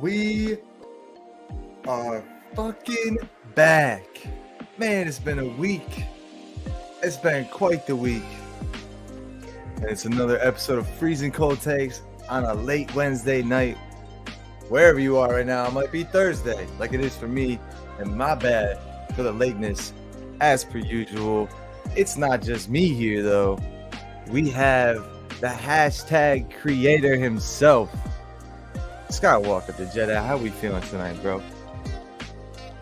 We are fucking back. Man, it's been a week. It's been quite the week. And it's another episode of Freezing Cold Takes on a late Wednesday night. Wherever you are right now, it might be Thursday, like it is for me. And my bad for the lateness, as per usual. It's not just me here, though. We have the hashtag creator himself, Skywalker the Jedi. How we feeling tonight, bro?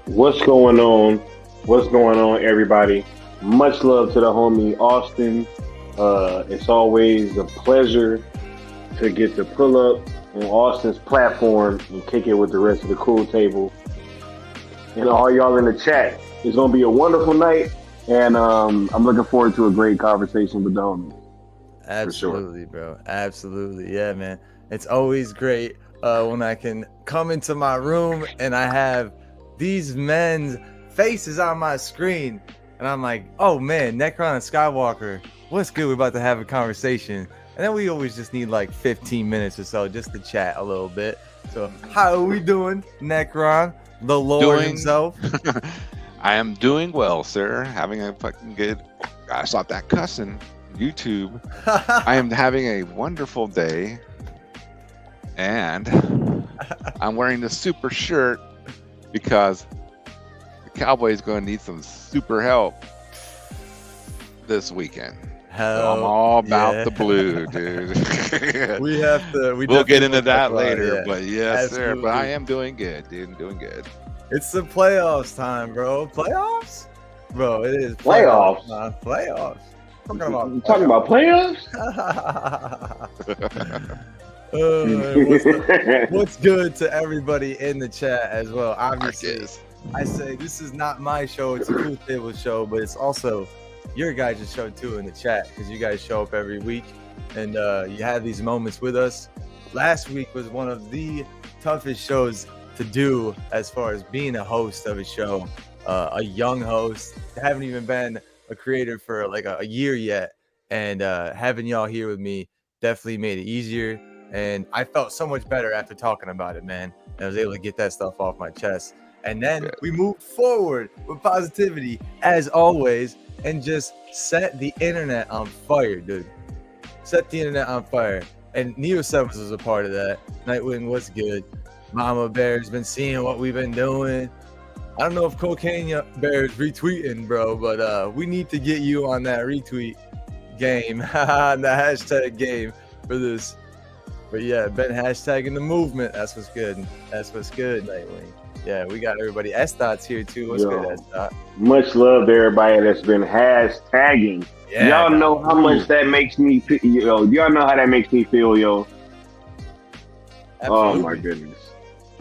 What's going on? What's going on, everybody? Much love to the homie Austin. It's always a pleasure to get to pull up on Austin's platform and kick it with the rest of the cool table. And all y'all in the chat. It's going to be a wonderful night, and I'm looking forward to a great conversation with the homies. Absolutely, sure. Bro. Absolutely. Yeah, man. It's always great when I can come into my room and I have these men's faces on my screen, and I'm like, oh man, Necron and Skywalker, what's good? We're about to have a conversation. And then we always just need like 15 minutes or so just to chat a little bit. So how are we doing, Necron, the Lord himself? I am doing well, sir. Having a fucking good, I stop that cussing, YouTube. I am having a wonderful day. And I'm wearing the super shirt because the Cowboys going to need some super help this weekend. So I'm all about the blue, dude. We'll get into that later, yeah. but yes, Absolutely. sir. But I am doing good, dude. I'm doing good. It's the playoffs time, bro. Playoffs? Bro, it is Playoffs. Playoffs. Talking about playoffs? What's good to everybody in the chat as well? Obviously, I say this is not my show. It's a Cool Table show, but it's also your guys' show too in the chat because you guys show up every week and you have these moments with us. Last week was one of the toughest shows to do as far as being a host of a show, a young host. I haven't even been a creator for like a year yet, and having y'all here with me definitely made it easier. And I felt so much better after talking about it, man. and I was able to get that stuff off my chest. And then we moved forward with positivity, as always, and just set the internet on fire, dude. Set the internet on fire. And Neo Sevens was a part of that. Nightwing, what's good? Mama Bear's been seeing what we've been doing. I don't know if Cocaine Bear's retweeting, bro, but we need to get you on that retweet game, the hashtag game for this. But yeah, been hashtagging the movement. That's what's good. That's what's good, Nightwing. Yeah, we got everybody. S-Dot's here too. What's good, S-Dot? Much love to everybody that's been hashtagging. Yeah, y'all know how much that makes me feel, yo. Y'all know how that makes me feel, yo. Absolutely. Oh my goodness.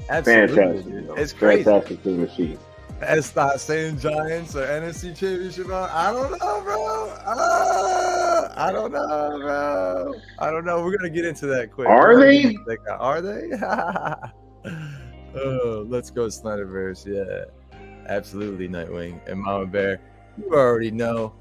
Absolutely. Fantastic. It's crazy. Fantastic thing to see. S-Dot saying Giants or NFC Championship. I don't know, bro. I don't know, bro. I don't know. We're gonna get into that quick. Are they? Are they? Oh, let's go Slenderverse. Yeah, absolutely, Nightwing and Mama Bear. You already know.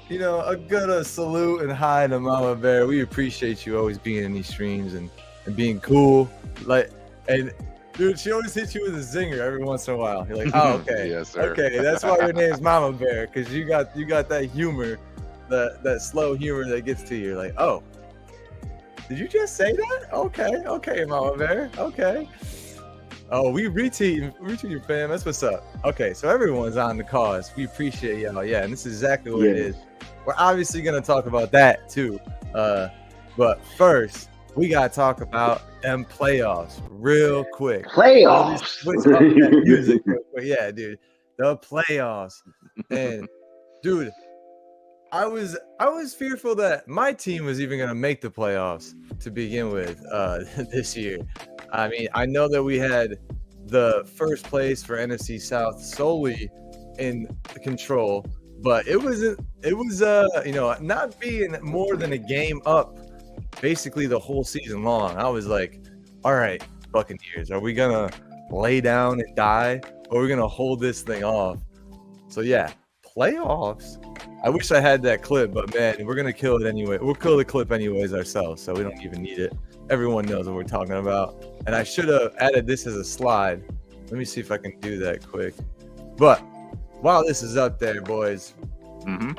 You know, a good salute and hi to Mama Bear. We appreciate you always being in these streams and being cool. Like, and dude, she always hits you with a zinger every once in a while. You're like, oh, okay, Yes, sir. Okay, that's why your name's Mama Bear, because you got that humor, that slow humor that gets to you. You're like, oh. Did you just say that? Okay, Mama Bear. Okay. Oh, we retweet your fam. That's what's up. Okay, so everyone's on the cause. We appreciate y'all. Yeah, and this is exactly what it is. We're obviously gonna talk about that too. But first, we gotta talk about them playoffs real quick. Playoffs. Switch up that music real quick. Yeah, dude. The playoffs. And dude, I was fearful that my team was even gonna make the playoffs to begin with this year. I mean, I know that we had the first place for NFC South solely in control, but it was not being more than a game up basically the whole season long. I was like, all right, Buccaneers, are we gonna lay down and die, or are we gonna hold this thing off? So yeah, playoffs. I wish I had that clip, but man, we're gonna kill it anyway. We'll kill the clip anyways ourselves, so we don't even need it. Everyone knows what we're talking about. And I should have added this as a slide. Let me see if I can do that quick. But while this is up there, boys, the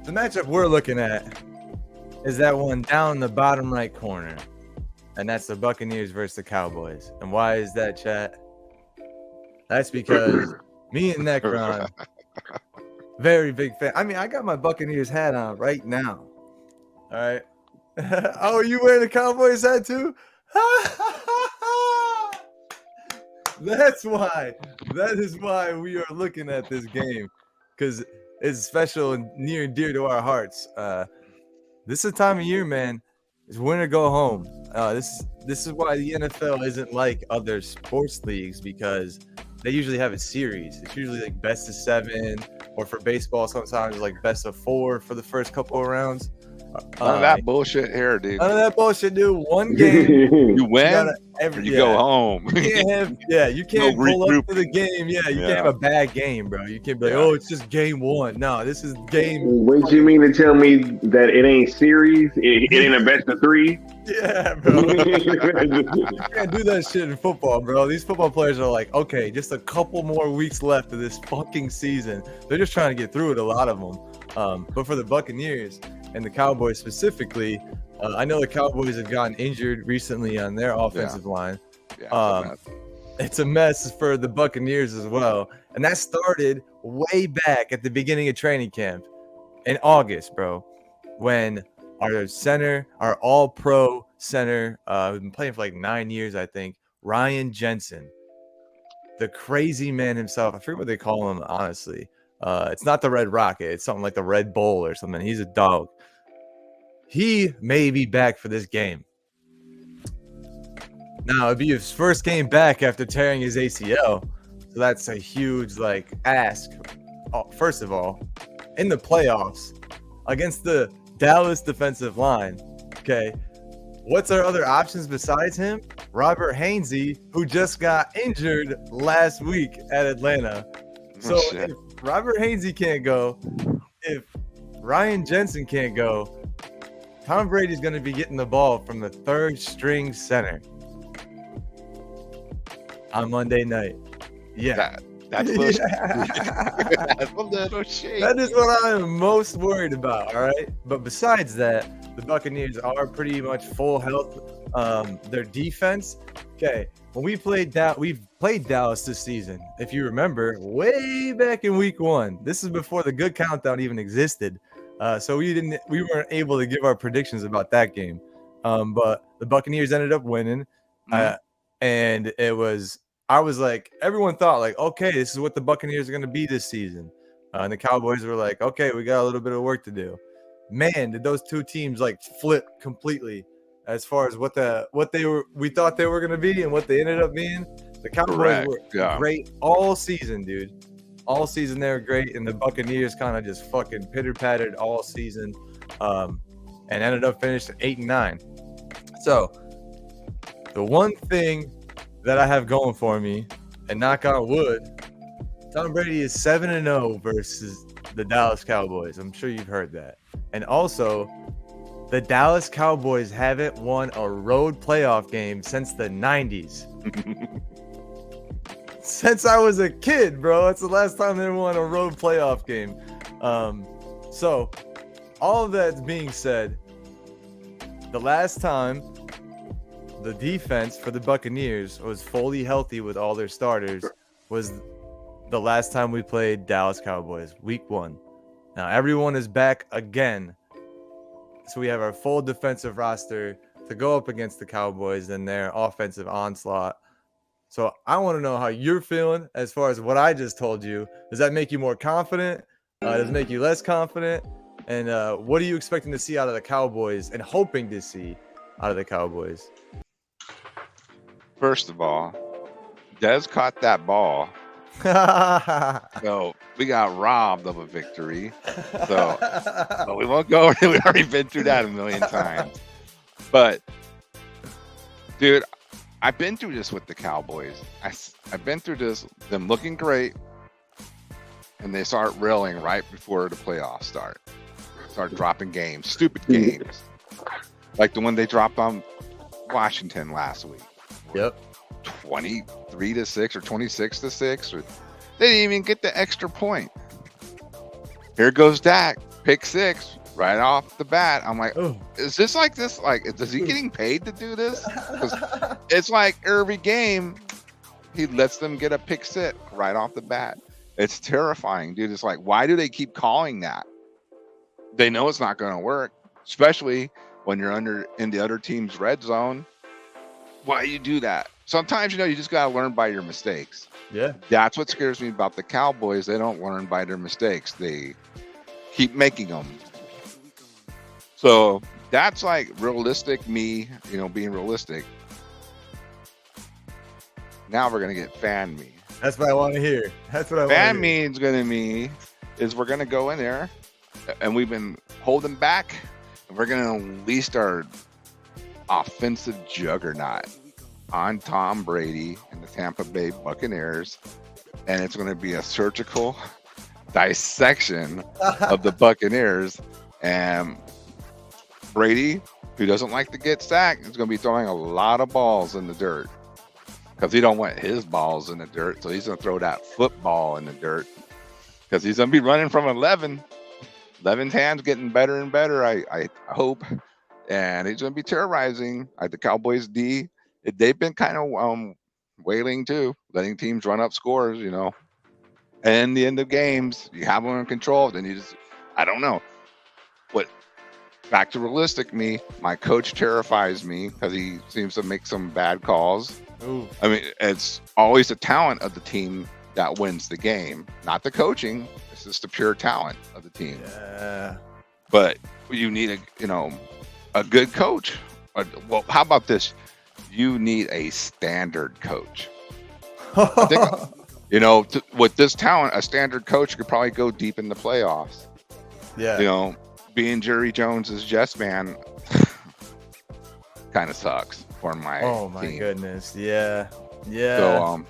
matchup we're looking at is that one down in the bottom right corner. And that's the Buccaneers versus the Cowboys. And why is that, chat? That's because me and Necron, very big fan. I mean, I got my Buccaneers hat on right now. All right. Oh, you wearing a Cowboys hat too? That's why. That is why we are looking at this game, because it's special and near and dear to our hearts. This is the time of year, man. It's win or go home. This is why the NFL isn't like other sports leagues, because they usually have a series. It's usually like best of 7, or for baseball sometimes like best of 4 for the first couple of rounds. None of that bullshit here, dude. None of that bullshit, dude. One game. You win, you go home. You can't pull up to the game. Yeah, you can't have a bad game, bro. You can't be like, oh, it's just game 1. No, this is game. What you mean to tell me that it ain't series? It ain't a best of 3? Yeah, bro. You can't do that shit in football, bro. These football players are like, okay, just a couple more weeks left of this fucking season. They're just trying to get through it, a lot of them. But for the Buccaneers and the Cowboys specifically, I know the Cowboys have gotten injured recently on their offensive line. Yeah, it's a mess for the Buccaneers as well. And that started way back at the beginning of training camp in August, bro, when our center, our all-pro center, who's been playing for like 9 years, I think, Ryan Jensen, the crazy man himself. I forget what they call him, honestly. It's not the Red Rocket. It's something like the Red Bull or something. He's a dog. He may be back for this game. Now, it'd be his first game back after tearing his ACL. So that's a huge, ask. First of all, in the playoffs, against the Dallas defensive line, okay, what's our other options besides him? Robert Hainsey, who just got injured last week at Atlanta. So if Robert Hainsey can't go, if Ryan Jensen can't go, Tom Brady's going to be getting the ball from the third string center. on Monday night. Yeah. That's a little that's a little shaky. That is what I am most worried about. All right. But besides that, the Buccaneers are pretty much full health. Their defense. Okay. When we've played Dallas this season. If you remember, way back in week 1. This is before the good countdown even existed. So we weren't able to give our predictions about that game. But the Buccaneers ended up winning. And I was like, everyone thought like, okay, this is what the Buccaneers are going to be this season. And the Cowboys were like, okay, we got a little bit of work to do. Man, did those two teams like flip completely as far as what we thought they were going to be and what they ended up being. The Cowboys were great all season, dude. All season they were great, and the Buccaneers kind of just fucking pitter-pattered all season, and ended up finishing 8-9. So the one thing that I have going for me, and knock on wood, Tom Brady is 7-0 versus the Dallas Cowboys. I'm sure you've heard that. And also, the Dallas Cowboys haven't won a road playoff game since the 90s. Since I was a kid, bro. That's the last time they won a road playoff game. So, all of that being said, the last time the defense for the Buccaneers was fully healthy with all their starters was the last time we played Dallas Cowboys, week 1. Now, everyone is back again. So we have our full defensive roster to go up against the Cowboys and their offensive onslaught. So I want to know how you're feeling as far as what I just told you. Does that make you more confident? Does it make you less confident? And what are you expecting to see out of the Cowboys and hoping to see out of the Cowboys? First of all, Des caught that ball. So we got robbed of a victory. So but we won't go. We've already been through that a million times. But dude, I've been through this with the Cowboys. I've been through this, them looking great, and they start reeling right before the playoffs start. Start dropping games, stupid games, like the one they dropped on Washington last week. Yep. 23-6 or 26-6, or they didn't even get the extra point. Here goes Dak, pick 6 right off the bat. I'm like, is this like this? Like, is he getting paid to do this? Because it's like every game he lets them get a pick 6 right off the bat. It's terrifying, dude. It's like, why do they keep calling that? They know it's not going to work, especially when you're in the other team's red zone. Why you do that? Sometimes, you just got to learn by your mistakes. Yeah. That's what scares me about the Cowboys. They don't learn by their mistakes. They keep making them. So that's like realistic me, being realistic. Now we're going to get fan me. That's what I want to hear. That's what I want to hear. Fan me is going to mean is we're going to go in there, and we've been holding back, and we're going to unleash our offensive juggernaut on Tom Brady and the Tampa Bay Buccaneers, and it's going to be a surgical dissection of the Buccaneers. And Brady, who doesn't like to get sacked, is going to be throwing a lot of balls in the dirt because he don't want his balls in the dirt, so he's going to throw that football in the dirt because he's going to be running from 11. 11's hands getting better and better, I hope. And he's going to be terrorizing the Cowboys D. They've been kind of wailing too, letting teams run up scores, And in the end of games, you have them in control. Then I don't know. But back to realistic me, my coach terrifies me because he seems to make some bad calls. Ooh. I mean, it's always the talent of the team that wins the game, not the coaching. It's just the pure talent of the team. Yeah. But you need a good coach. Well, how about this? You need a standard coach. I think, with this talent, a standard coach could probably go deep in the playoffs. Yeah. Being Jerry Jones's yes man kind of sucks for my team. Oh my goodness. Yeah. Yeah. So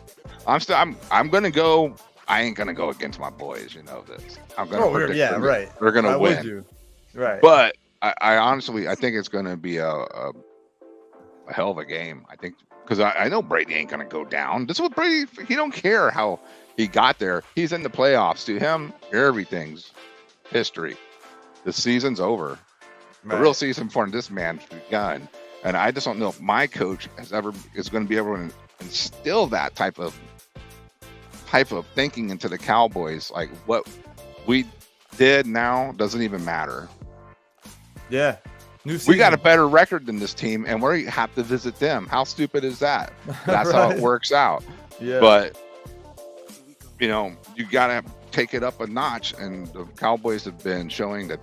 I'm gonna go. I ain't gonna go against my boys. You know this. I'm gonna predict them. Right. They're gonna win. Would you? Right. But I honestly, I think it's gonna be a hell of a game. I think because I know Brady ain't gonna go down. This is what Brady. He don't care how he got there. He's in the playoffs. To him, everything's history. The season's over. The real season for this man's begun. And I just don't know if my coach is going to be able to instill that type of thinking into the Cowboys. Like what we did now doesn't even matter. Yeah. New season. We got a better record than this team, and we have to visit them. How stupid is that? That's Right. how it works out. Yeah. But you got to take it up a notch, and the Cowboys have been showing that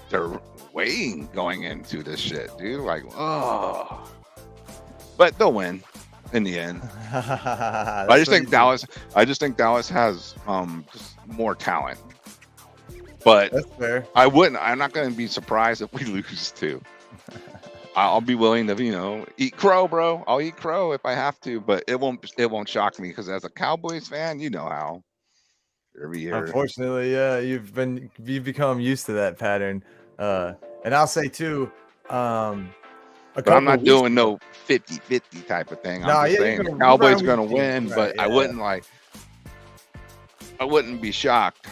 they're weighing going into this shit, dude. Like, oh, but they'll win in the end. I just think Dallas has just more talent. But that's fair. I'm not going to be surprised if we lose too. I'll be willing to, eat crow, bro. I'll eat crow if I have to, but it won't shock me because as a Cowboys fan, you know how every year. Unfortunately, yeah, you've become used to that pattern. And I'll say too, but I'm not doing no 50-50 type of thing. I'm just saying the Cowboys are going to win, right, but yeah. I wouldn't be shocked.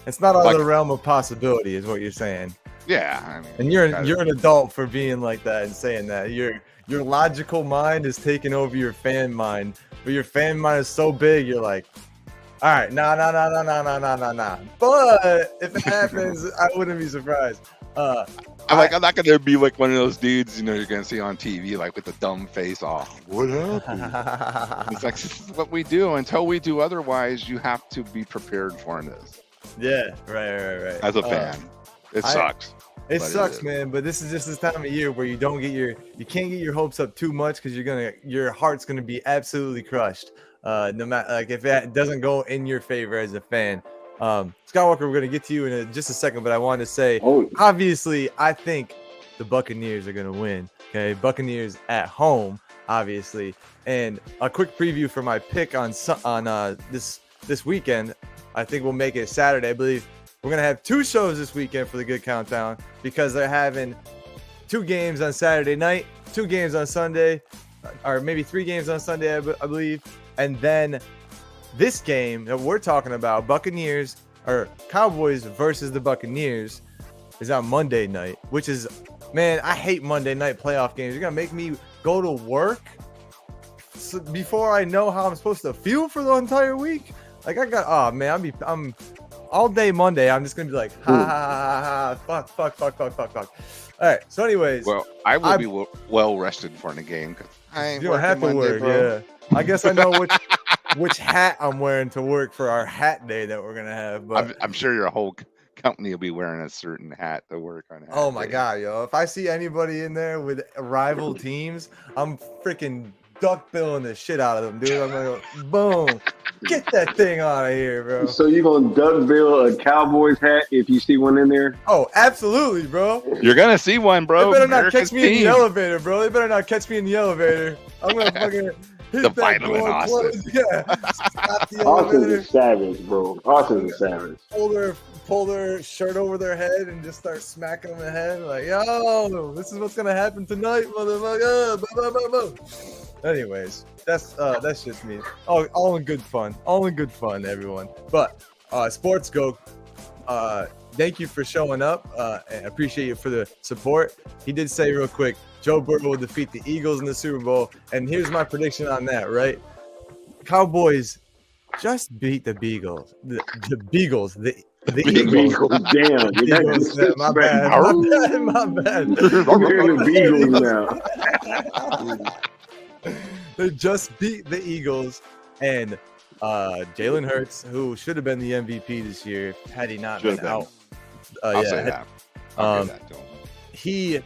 It's not out of the realm of possibility, is what you're saying. Yeah, I mean, and you're an adult for being like that and saying that. Your logical mind is taking over your fan mind, but your fan mind is so big, you're like, all right, nah. But if it happens, I wouldn't be surprised. I'm not gonna be like one of those dudes, you're gonna see on TV, like with the dumb face off. What happened? It's like, this is what we do. Until we do otherwise, you have to be prepared for this. Yeah, right. As a fan, it sucks. It sucks, man. But this is just this time of year where you can't get your hopes up too much because your heart's gonna be absolutely crushed. No matter if it doesn't go in your favor as a fan. Skywalker, we're gonna get to you in just a second, but I wanted to say, obviously, I think the Buccaneers are gonna win. Okay, Buccaneers at home, obviously, and a quick preview for my pick on this weekend. I think we'll make it Saturday. I believe we're going to have 2 shows this weekend for the Good Countdown because they're having 2 games on Saturday night, 2 games on Sunday, or maybe 3 games on Sunday, I believe. And then this game that we're talking about, Cowboys versus the Buccaneers, is on Monday night, which is, man, I hate Monday night playoff games. You're going to make me go to work before I know how I'm supposed to feel for the entire week. Like I'm all day Monday. I'm just gonna be like, ha, fuck. All right. So, anyways, well, I will be well rested for the game because you don't have to work. Yeah, I guess I know which hat I'm wearing to work for our hat day that we're gonna have. But I'm sure your whole company will be wearing a certain hat to work on. Oh my god, yo! If I see anybody in there with rival teams, I'm freaking duck-billing the shit out of them, dude. I'm gonna go, boom, get that thing out of here, bro. So you gonna duck-bill a Cowboys hat if you see one in there? Oh, absolutely, bro. You're gonna see one, bro. They better not catch me in the elevator, bro. They better not catch me in the elevator. I'm gonna fucking hit that door close. Yeah. Stop the Austin's a savage, bro. Austin's a savage. Pull their shirt over their head and just start smacking them in the head like, yo, this is what's gonna happen tonight, motherfucker. Anyways, that's just me. All in good fun. Everyone. But Sports Go, thank you for showing up. And appreciate you for the support. He did say real quick, Joe Burrow will defeat the Eagles in the Super Bowl. And here's my prediction on that, right? Cowboys just beat the Beagles. The Beagles. The Eagles. Damn. Eagles, my bad. We're the Beagles now. They just beat the Eagles, and Jalen Hurts, who should have been the MVP this year had he not been out. I'll say that. I'll give that to him.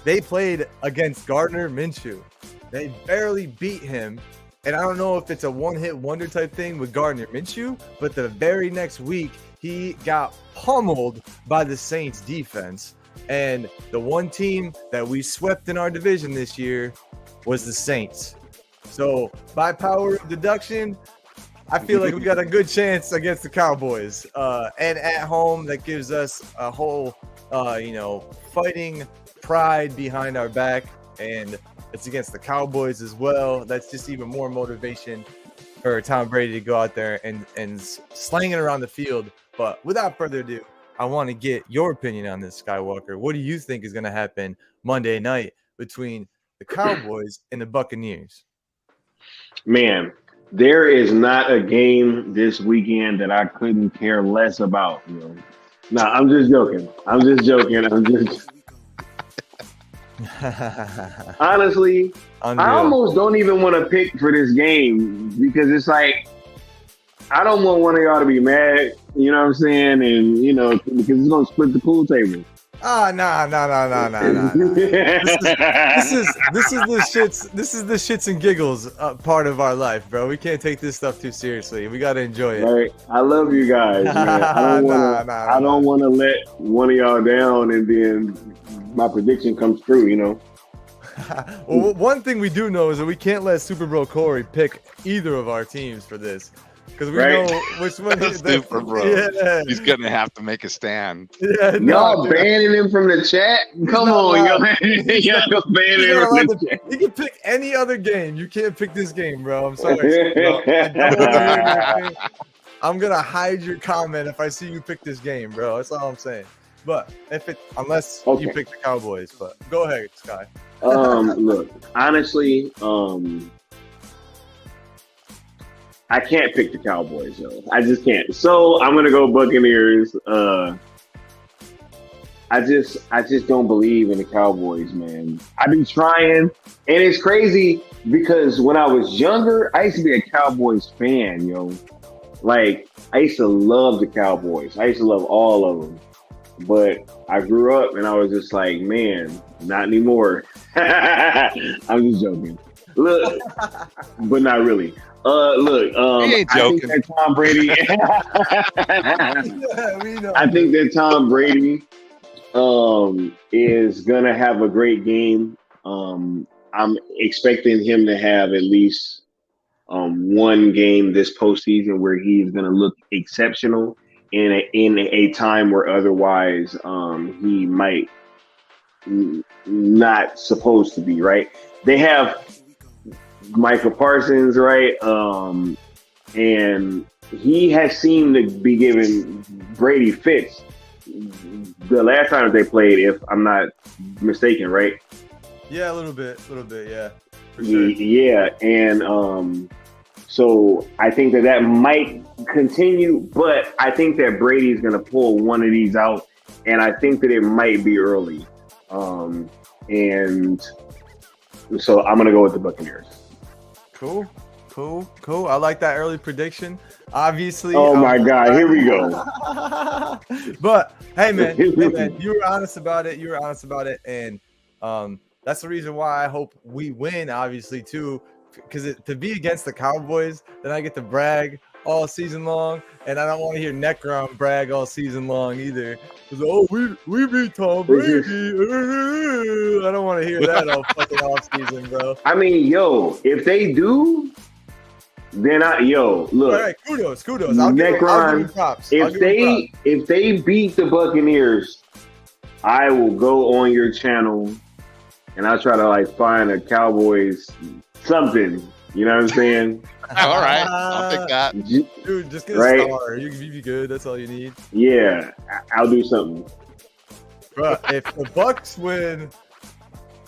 They played against Gardner Minshew. They barely beat him, and I don't know if it's a one-hit wonder type thing with Gardner Minshew, but the very next week he got pummeled by the Saints defense, and the one team that we swept in our division this year was the Saints. So by power of deduction, I feel like we got a good chance against the Cowboys. And at home, that gives us a whole, fighting pride behind our back. And It's against the Cowboys as well. That's just even more motivation for Tom Brady to go out there and slang it around the field. But without further ado, I want to get your opinion on this, Skywalker. What do you think is going to happen Monday night between the Cowboys and the Buccaneers? Man, there is not a game this weekend that I couldn't care less about. You know? No, I'm just joking. Honestly, Unreal. I almost don't even want to pick for this game because it's like I don't want one of y'all to be mad. You know what I'm saying? And because it's gonna split the pool table. Nah. This is the shits and giggles part of our life, bro. We can't take this stuff too seriously. We gotta enjoy it. Right. I love you guys, man. I don't want to let one of y'all down, and then my prediction comes true. Well, one thing we do know is that we can't let Super Bro Corey pick either of our teams for this. Because we know which one he's Super Bro. Yeah. He's going to have to make a stand. Yeah, y'all banning him from the chat? Come on, y'all banning him from the chat. You can pick any other game. You can't pick this game, bro. I'm sorry. Bro. I'm going to hide your comment if I see you pick this game, bro. That's all I'm saying. But unless you pick the Cowboys. But go ahead, Sky. Look, honestly, I can't pick the Cowboys, though. I just can't. So I'm gonna go Buccaneers. I just don't believe in the Cowboys, man. I've been trying, and it's crazy because when I was younger, I used to be a Cowboys fan, Like I used to love the Cowboys. I used to love all of them. But I grew up and I was just like, man, not anymore. I'm just joking. Look, but not really. I think that Tom Brady. I think that Tom Brady is gonna have a great game. I'm expecting him to have at least one game this postseason where he's gonna look exceptional in a time where otherwise he might not supposed to be, right? They have Michael Parsons, right? And he has seemed to be giving Brady fits the last time they played, if I'm not mistaken, right? Yeah, a little bit, yeah. For sure. Yeah, and so I think that might continue, but I think that Brady's going to pull one of these out, and I think that it might be early. And so I'm going to go with the Buccaneers. Cool. I like that early prediction. Obviously. Oh my God, here we go. But hey man, you were honest about it, and that's the reason why I hope we win. Obviously, too, because to be against the Cowboys, then I get to brag all season long, and I don't want to hear Necron brag all season long either. Oh, we beat Tom Brady. I don't want to hear that all fucking off season, bro. I mean, if they do, then look. All right, kudos. I'll give them props. If they beat the Buccaneers, I will go on your channel and I'll try to find a Cowboys something. You know what I'm saying? All right, I'll take that. Dude, just get a star. You be good. That's all you need. Yeah, I'll do something. Bro, if the Bucks win,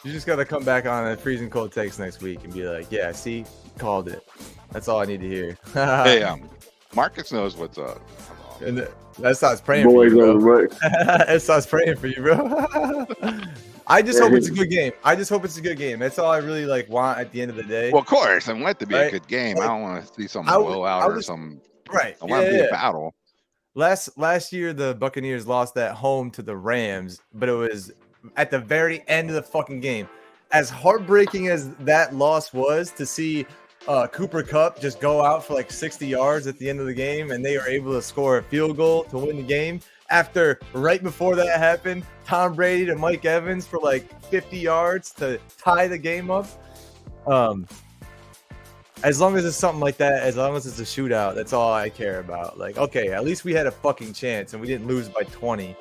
you just got to come back on a freezing cold takes next week and be like, yeah, see, called it. That's all I need to hear. Hey, Marcus knows what's up. And that starts praying for you, bro. That starts praying for you, bro. I just hope it's a good game. That's all I really want at the end of the day. Well, of course, I want it to be a good game. I don't want to see some blowout or some. Right. I want it to be a battle. Last year, the Buccaneers lost at home to the Rams, but it was at the very end of the fucking game. As heartbreaking as that loss was, to see Cooper Kupp just go out for 60 yards at the end of the game, and they were able to score a field goal to win the game. After right before that happened, Tom Brady to Mike Evans for 50 yards to tie the game up. As long as it's something like that, as long as it's a shootout, that's all I care about. Okay, at least we had a fucking chance and we didn't lose by 20.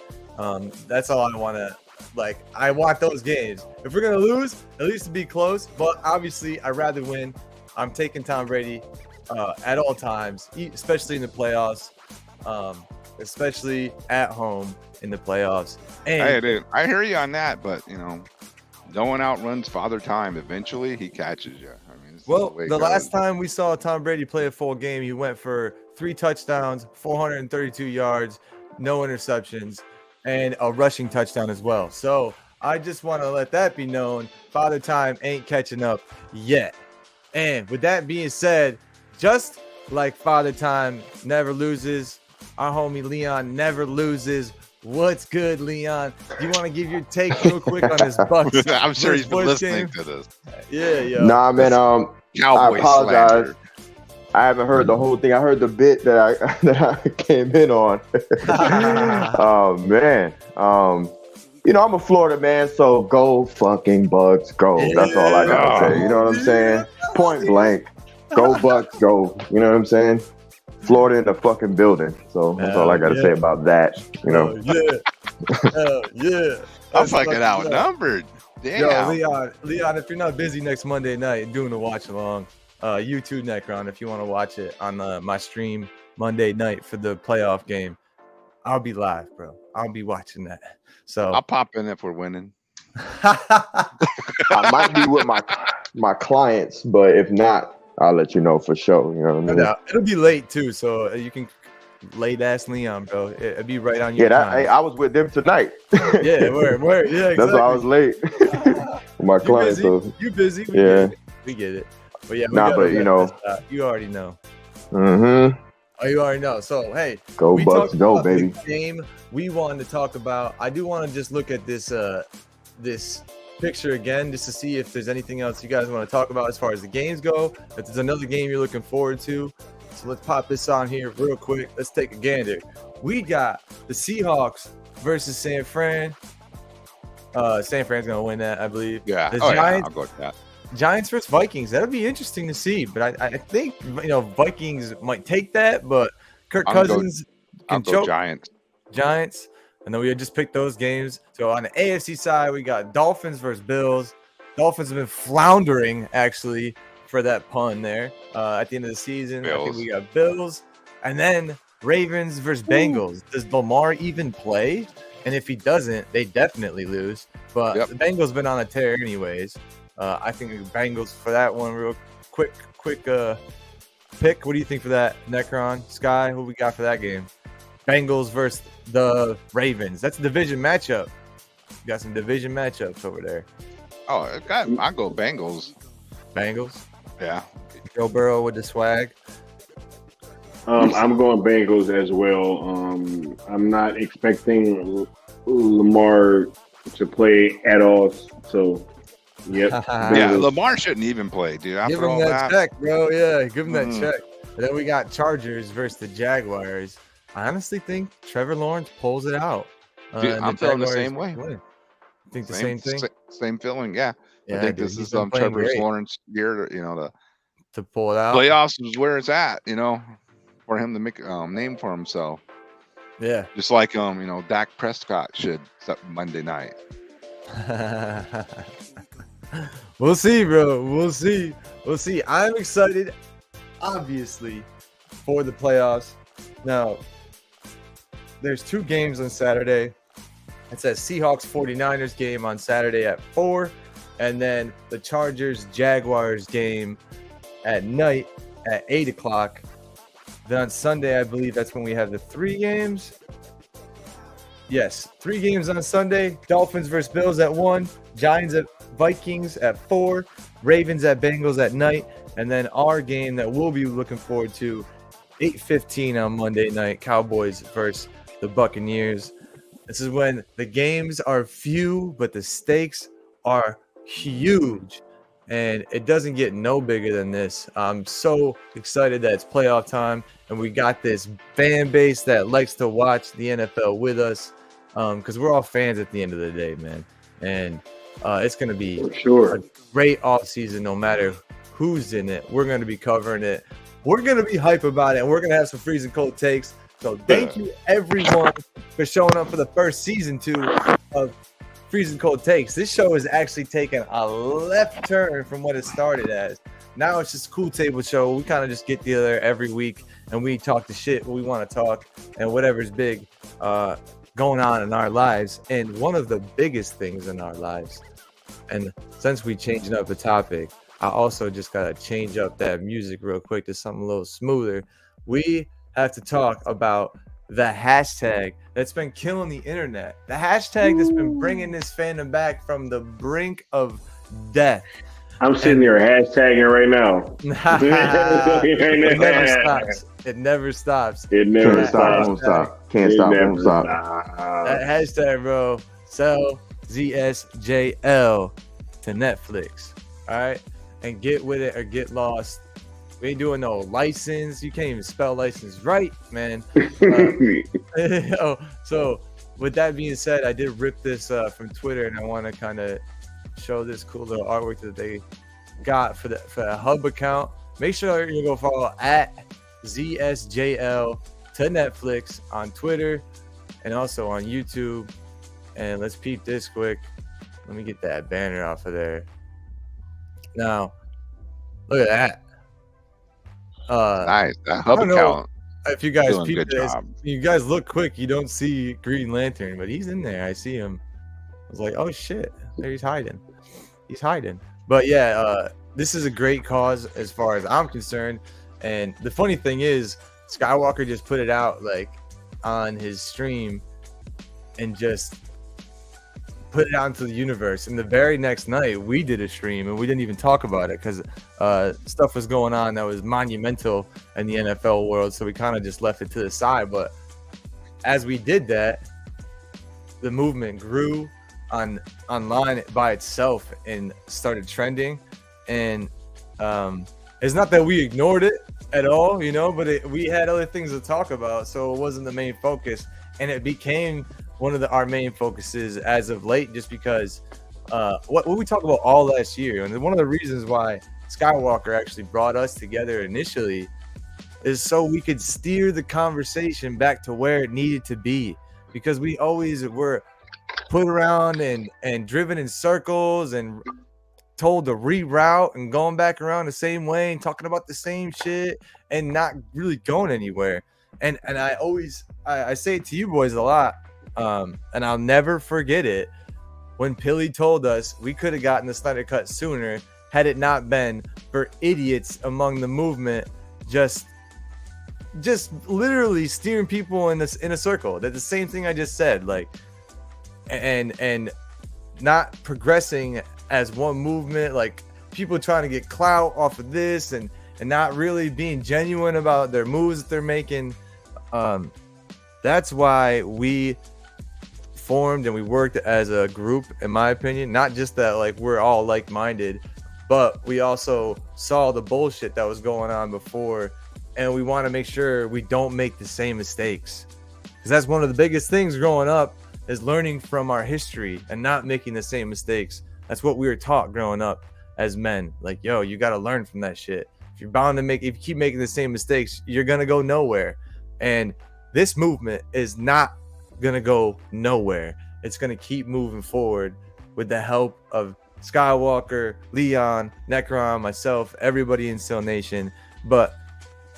That's all I want to Like, I want those games. If we're gonna lose, at least to be close. But obviously, I'd rather win. I'm taking Tom Brady at all times, especially in the playoffs, especially at home in the playoffs. And Hey, dude, I hear you on that, but no one outruns Father Time. Eventually, he catches you. I mean, well, the last time we saw Tom Brady play a full game, he went for 3 touchdowns, 432 yards, no interceptions, and a rushing touchdown as well. So I just want to let that be known. Father Time ain't catching up yet. And with that being said, just like Father Time never loses, our homie Leon never loses. What's good, Leon? Do you want to give your take real quick on this Bucks? I'm sure he's been Bucks listening game? to this. Yeah, yo. Nah, man. I Cowboy apologize. slander. I haven't heard the whole thing. I heard the bit that I came in on. Oh man. I'm a Florida man, so go fucking Bucks, go. That's all I gotta say. You know what I'm saying? Point blank. Go Bucks, go. You know what I'm saying? Florida in the fucking building. So that's all I gotta say about that. Yeah. I'm fucking outnumbered. Damn. Yo, Leon, if you're not busy next Monday night doing a watch along, YouTube Necron, if you want to watch it on my stream Monday night for the playoff game, I'll be live, bro. I'll be watching that. So I'll pop in if we're winning. I might be with my clients, but if not, I'll let you know for sure. You know what I mean? No, it'll be late too, so you can late ass Leon, bro. It'll be right on your time. I was with them tonight. Yeah, word. Yeah, exactly. That's why I was late. My clients. You busy? We get it. But yeah, you already know. Mm-hmm. Oh, you already know. So hey, go Bucks, go baby. The game we wanted to talk about. I do want to just look at this this picture again, just to see if there's anything else you guys want to talk about as far as the games go. If there's another game you're looking forward to, so let's pop this on here real quick. Let's take a gander. We got the Seahawks versus San Fran. San Fran's gonna win that, I believe. Yeah. The Giants, I'll go with that. Giants versus Vikings. That'll be interesting to see. But I think Vikings might take that, but Kirk Cousins can choke. Giants. And then we had just picked those games. So on the AFC side, we got Dolphins versus Bills. Dolphins have been floundering, actually, for that pun there at the end of the season. Bills. I think we got Bills. And then Ravens versus Bengals. Does Damar even play? And if he doesn't, they definitely lose. But the Bengals been on a tear anyways. I think the Bengals for that one. Real quick pick. What do you think for that, Necron? Sky, who we got for that game? Bengals versus the Ravens. That's a division matchup. You got some division matchups over there. Oh, I'll go Bengals. Bengals? Yeah. Joe Burrow with the swag. I'm going Bengals as well. I'm not expecting Lamar to play at all. So, yep. Yeah, Lamar shouldn't even play, dude. Give him that check, bro. Yeah, give him that check. And then we got Chargers versus the Jaguars. I honestly think Trevor Lawrence pulls it out. Dude, I'm feeling the same way. Think the same thing? Same feeling, yeah. I think this is Trevor Lawrence year, to pull it out. Playoffs is where it's at, for him to make a name for himself. Yeah. Just like Dak Prescott should Monday night. We'll see, bro. We'll see. I'm excited, obviously, for the playoffs. Now, there's 2 games on Saturday. It's a Seahawks 49ers game on Saturday at 4, and then the Chargers Jaguars game at night at 8 o'clock. Then on Sunday, I believe that's when we have the 3 games. Yes, 3 games on Sunday. Dolphins versus Bills at 1, Giants at Vikings at 4, Ravens at Bengals at night, and then our game that we'll be looking forward to 8:15 on Monday night, Cowboys versus the Buccaneers. This is when the games are few, but the stakes are huge. And it doesn't get no bigger than this. I'm so excited that it's playoff time, and we got this fan base that likes to watch the NFL with us, because we're all fans at the end of the day, man. And it's going to be a great offseason no matter who's in it. We're going to be covering it. We're going to be hype about it, and we're going to have some freezing cold takes. So thank you, everyone, for showing up for the first season 2 of Freezing Cold Takes. This show is actually taking a left turn from what it started as. Now it's just a cool table show. We kind of just get together every week and we talk the shit we want to talk and whatever's big going on in our lives. And one of the biggest things in our lives, and since we changing up the topic, I also just got to change up that music real quick to something a little smoother. We have to talk about the hashtag that's been killing the internet. The hashtag that's been bringing this fandom back from the brink of death. I'm sitting there hashtagging right now. It never stops. It never stops. It never Can't stop, won't stop. Can't stop, won't stop. That hashtag, bro. Sell ZSJL to Netflix. All right? And get with it or get lost. We ain't doing no license. You can't even spell license right, man. So with that being said, I did rip this from Twitter, and I want to kind of show this cool little artwork that they got for the Hub account. Make sure you go follow at ZSJL to Netflix on Twitter and also on YouTube. And let's peep this quick. Let me get that banner off of there. Now, look at that. Nice. That Hub account. If you guys Doing good job. you guys look quick, you don't see Green Lantern, but he's in there. I see him. I was like, oh shit, there he's hiding. He's hiding. But yeah, this is a great cause as far as I'm concerned. And the funny thing is, Skywalker just put it out like on his stream and just put it out into the universe. And the very next night, we did a stream and we didn't even talk about it because stuff was going on that was monumental in the NFL world. So we kind of just left it to the side. But as we did that, the movement grew online by itself and started trending. And it's not that we ignored it at all, you know, but we had other things to talk about. So it wasn't the main focus. And it became one of our main focuses as of late, just because what we talked about all last year, and one of the reasons why Skywalker actually brought us together initially is so we could steer the conversation back to where it needed to be, because we always were put around and driven in circles and told to reroute and going back around the same way and talking about the same shit and not really going anywhere. And I say it to you boys a lot. And I'll never forget it when Pilly told us we could have gotten the Snyder Cut sooner had it not been for idiots among the movement just literally steering people in a circle. That's the same thing I just said, like, and not progressing as one movement, like people trying to get clout off of this and not really being genuine about their moves that they're making. That's why we formed and we worked as a group, in my opinion. Not just that like we're all like-minded, but we also saw the bullshit that was going on before, and we want to make sure we don't make the same mistakes, because that's one of the biggest things growing up, is learning from our history and not making the same mistakes. That's what we were taught growing up as men. Like, yo, you got to learn from that shit. If you keep making the same mistakes, you're gonna go nowhere. And this movement is not gonna go nowhere. It's gonna keep moving forward with the help of Skywalker, Leon, Necron, myself, everybody in Still Nation. But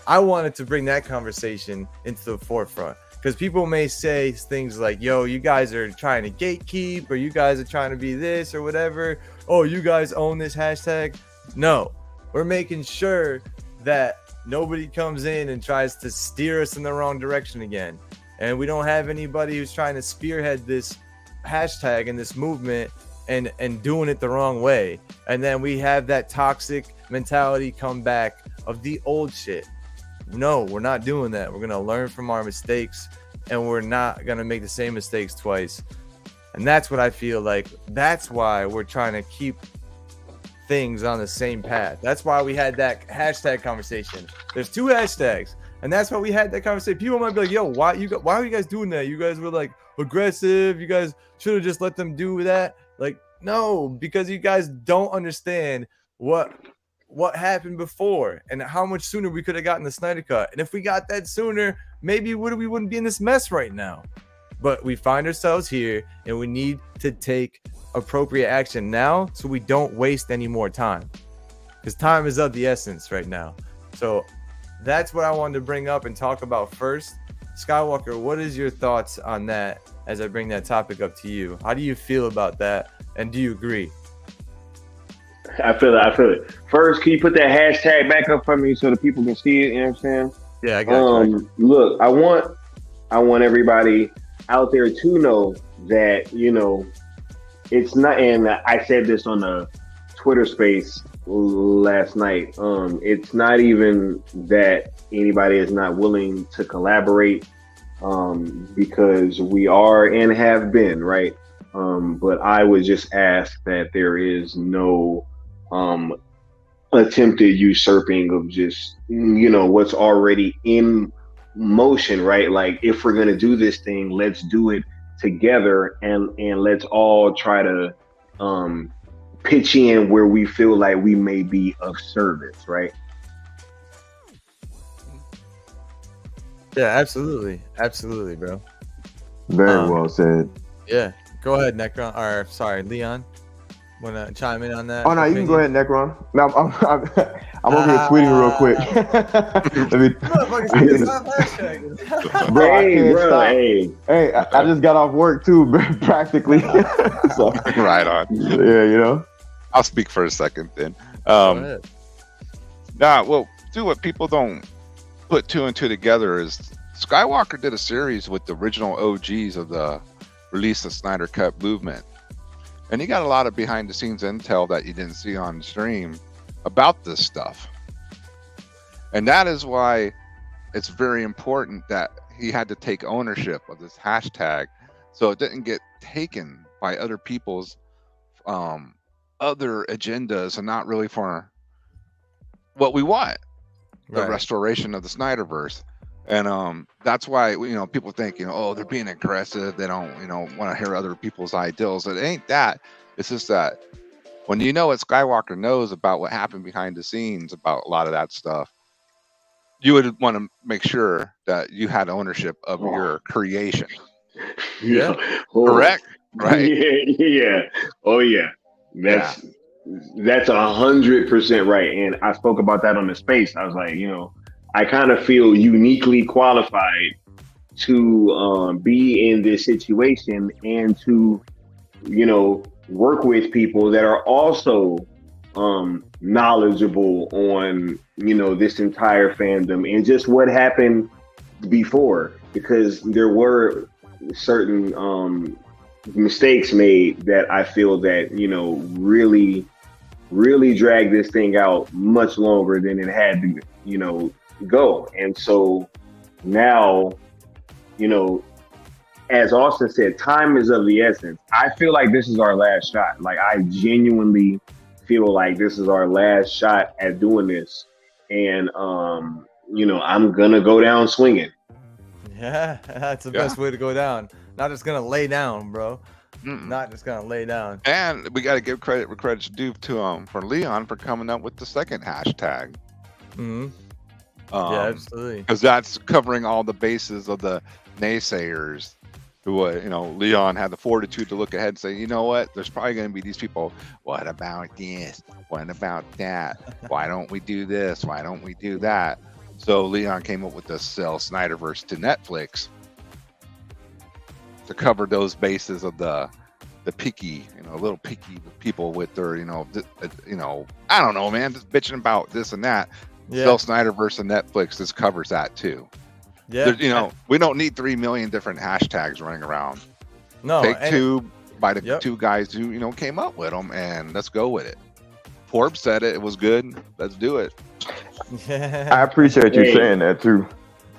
I wanted to bring that conversation into the forefront, because people may say things like, yo, you guys are trying to gatekeep, or you guys are trying to be this or whatever. Oh, you guys own this hashtag. No, we're making sure that nobody comes in and tries to steer us in the wrong direction again. And we don't have anybody who's trying to spearhead this hashtag and this movement and doing it the wrong way. And then we have that toxic mentality come back of the old shit. No, we're not doing that. We're going to learn from our mistakes, and we're not going to make the same mistakes twice. And that's what I feel like. That's why we're trying to keep things on the same path. That's why we had that hashtag conversation. There's 2 hashtags, and that's why we had that conversation. People might be like, yo, why are you guys doing that? You guys were like aggressive. You guys should have just let them do that. Like, no, because you guys don't understand what happened before and how much sooner we could have gotten the Snyder Cut. And if we got that sooner, maybe we wouldn't be in this mess right now. But we find ourselves here, and we need to take appropriate action now so we don't waste any more time, because time is of the essence right now. So that's what I wanted to bring up and talk about first. Skywalker, what is your thoughts on that as I bring that topic up to you? How do you feel about that, and do you agree? I feel it. First, can you put that hashtag back up for me so the people can see it? You know what I'm saying? Yeah, I got you. Look, I want everybody out there to know that, you know, it's not, and I said this on the Twitter space last night. It's not even that anybody is not willing to collaborate, because we are and have been, right? But I would just ask that there is no attempted usurping of just, you know, what's already in motion, right? Like, if we're gonna do this thing, let's do it together, and let's all try to pitch in where we feel like we may be of service, right? Yeah, absolutely, bro. Very well said. Yeah, go ahead, Necron. Or sorry, Leon. Wanna chime in on that? Oh no, you can go ahead, Necron. No, I'm over here tweeting real quick. Let me. Bro, I can't stop. Hey, I just got off work too, practically. So, Right on. Yeah, you know. I'll speak for a second then. Well, what people don't put two and two together is Skywalker did a series with the original OGs of the release of Snyder Cut movement. And he got a lot of behind the scenes intel that you didn't see on stream about this stuff. And that is why it's very important that he had to take ownership of this hashtag so it didn't get taken by other people's other agendas and not really for what we want, the restoration of the Snyderverse. And that's why, you know, people think, you know, oh, they're being aggressive. They don't, you know, want to hear other people's ideals. It ain't that. It's just that when you know what Skywalker knows about what happened behind the scenes about a lot of that stuff, you would want to make sure that you had ownership of your creation. Yeah. Correct? Right? Yeah. Oh, yeah. That's 100% right. And I spoke about that on the space. I was like, you know, I kind of feel uniquely qualified to be in this situation and to, you know, work with people that are also knowledgeable on, you know, this entire fandom and just what happened before, because there were certain mistakes made that I feel that, you know, really dragged this thing out much longer than it had to, you know, go. And so now, you know, as Austin said, time is of the essence. I feel like this is our last shot. Like, I genuinely feel like this is our last shot at doing this. And, you know, I'm going to go down swinging. Yeah, that's the best way to go down. Not just going to lay down, bro. Not just going to lay down. And we got to give credit where credit's due to for Leon for coming up with the second hashtag. Yeah, absolutely. Because that's covering all the bases of the naysayers who, you know, Leon had the fortitude to look ahead and say, you know what, there's probably going to be these people. What about this? What about that? Why don't we do this? Why don't we do that? So Leon came up with the sell Snyderverse to Netflix to cover those bases of the picky, you know, little picky people with their, you know, I don't know, man, just bitching about this and that. Yeah. Sell Snyderverse and Netflix, this covers that too. Yeah. You know, we don't need 3 million different hashtags running around. No. Take two by the two guys who, you know, came up with them, and let's go with it. Forbes said it was good. Let's do it. I appreciate you saying that too.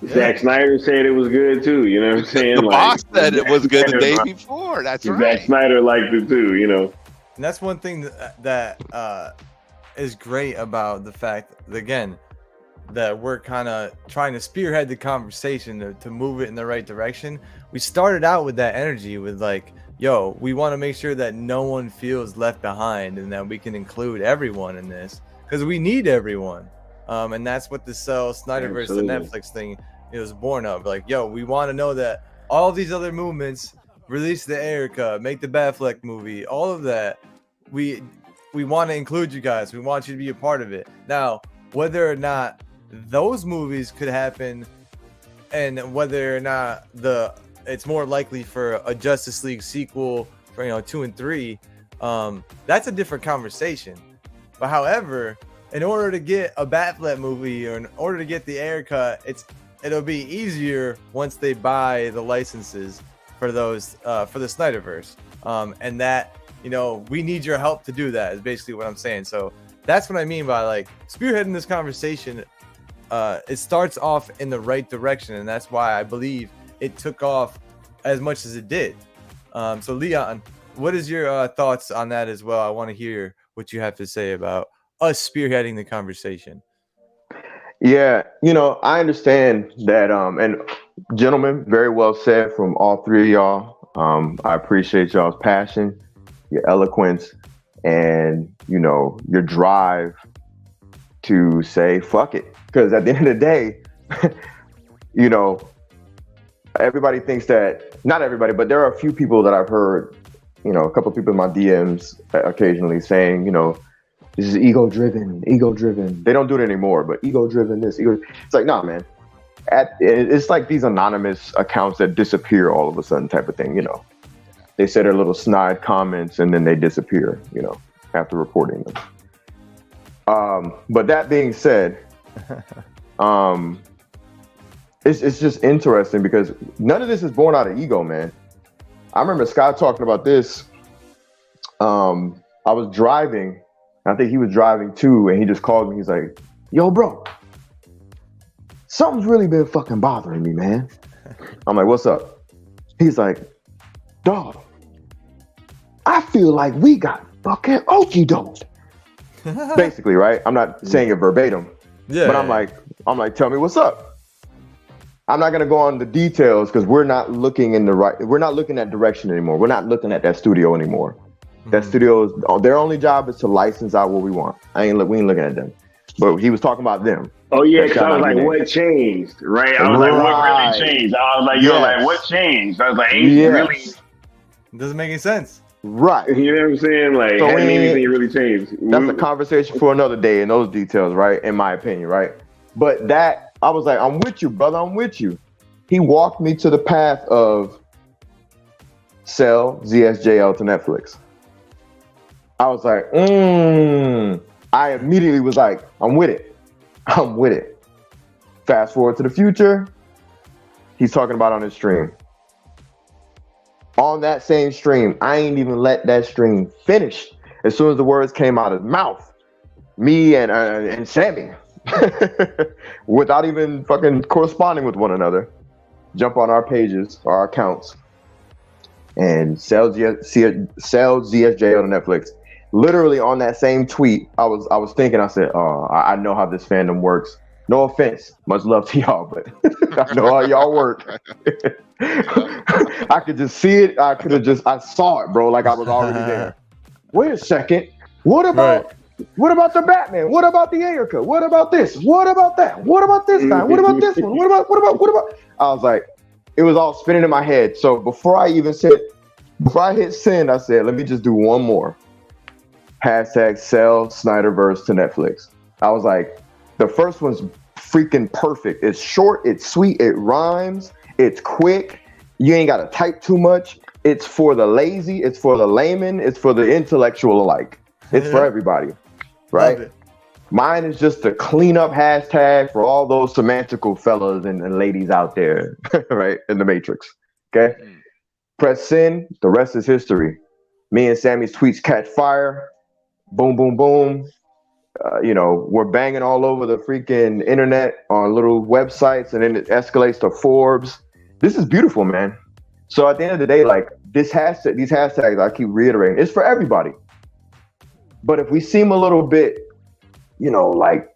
Zack Snyder said it was good too. You know what I'm saying? The boss said it was good the day before. That's right. Zack Snyder liked it too. You know. And that's one thing that is great about the fact that, again, that we're kind of trying to spearhead the conversation to move it in the right direction. We started out with that energy with like, yo, we want to make sure that no one feels left behind and that we can include everyone in this because we need everyone. And that's what the Snyderverse to Netflix thing was born of. Like, yo, we want to know that all these other movements, release the Erica, make the Batfleck movie, all of that. We want to include you guys. We want you to be a part of it. Now, whether or not those movies could happen, and whether or not it's more likely for a Justice League sequel for 2 and 3, that's a different conversation. But however, in order to get a Batfleck movie or in order to get the Erica, it'll be easier once they buy the licenses for those for the Snyderverse, and that we need your help to do that is basically what I'm saying. So that's what I mean by like spearheading this conversation. It starts off in the right direction, and that's why I believe it took off as much as it did. So Leon, what is your thoughts on that as well? I want to hear what you have to say about us spearheading the conversation. Yeah, I understand that, and gentlemen, very well said from all three of y'all. I appreciate y'all's passion, your eloquence, and your drive to say fuck it. Because at the end of the day, everybody thinks that, not everybody, but there are a few people that I've heard, a couple of people in my DMs occasionally saying, this is ego driven. They don't do it anymore, but ego driven, it's like, nah, man. It's like these anonymous accounts that disappear all of a sudden type of thing, They say their little snide comments and then they disappear, after reporting them. But that being said, it's just interesting because none of this is born out of ego, man. I remember Scott talking about this. I was driving. I think he was driving too, and he just called me. He's like, "Yo, bro, something's really been fucking bothering me, man." I'm like, "What's up?" He's like, "Dog, I feel like we got fucking okie doked." Basically, right? I'm not saying it verbatim, but I'm like, "Tell me what's up." I'm not gonna go on the details because we're not looking at direction anymore. We're not looking at that studio anymore. That studio's their only job is to license out what we want. We ain't looking at them. But he was talking about them. Oh yeah, because I was like, what changed? Right? I was like, what really changed? I was like, like, what changed? I was like, really? It doesn't make any sense. Right. You know what I'm saying? Like, so hadn't anything really changed. That's a conversation for another day in those details, right? In my opinion, right? But that, I was like, I'm with you, brother. I'm with you. He walked me to the path of sell ZSJL to Netflix. I was like, I immediately was like, I'm with it. Fast forward to the future. He's talking about on his stream. On that same stream, I ain't even let that stream finish. As soon as the words came out of his mouth, me and Sammy, without even fucking corresponding with one another, jump on our pages, our accounts, and sell ZSJ on Netflix. Literally on that same tweet, I was thinking, I said, "Oh, I know how this fandom works. No offense, much love to y'all, but I know how y'all work." I could just see it. I saw it, bro. Like I was already there. Wait a second. What about the Batman? What about the Erica? What about this? What about that? What about this guy? What about this one? What about? I was like, it was all spinning in my head. So before I hit send, I said, let me just do one more. Hashtag sell Snyderverse to Netflix. I was like, the first one's freaking perfect. It's short, it's sweet, it rhymes, it's quick. You ain't got to type too much. It's for the lazy, it's for the layman, it's for the intellectual alike. It's for everybody, right? Mine is just a clean up hashtag for all those semantical fellas and ladies out there, right? In the Matrix, okay? Press send, the rest is history. Me and Sammy's tweets catch fire. Boom, boom, boom. We're banging all over the freaking internet on little websites, and then it escalates to Forbes. This is beautiful, man. So at the end of the day, like these hashtags, I keep reiterating, it's for everybody. But if we seem a little bit, like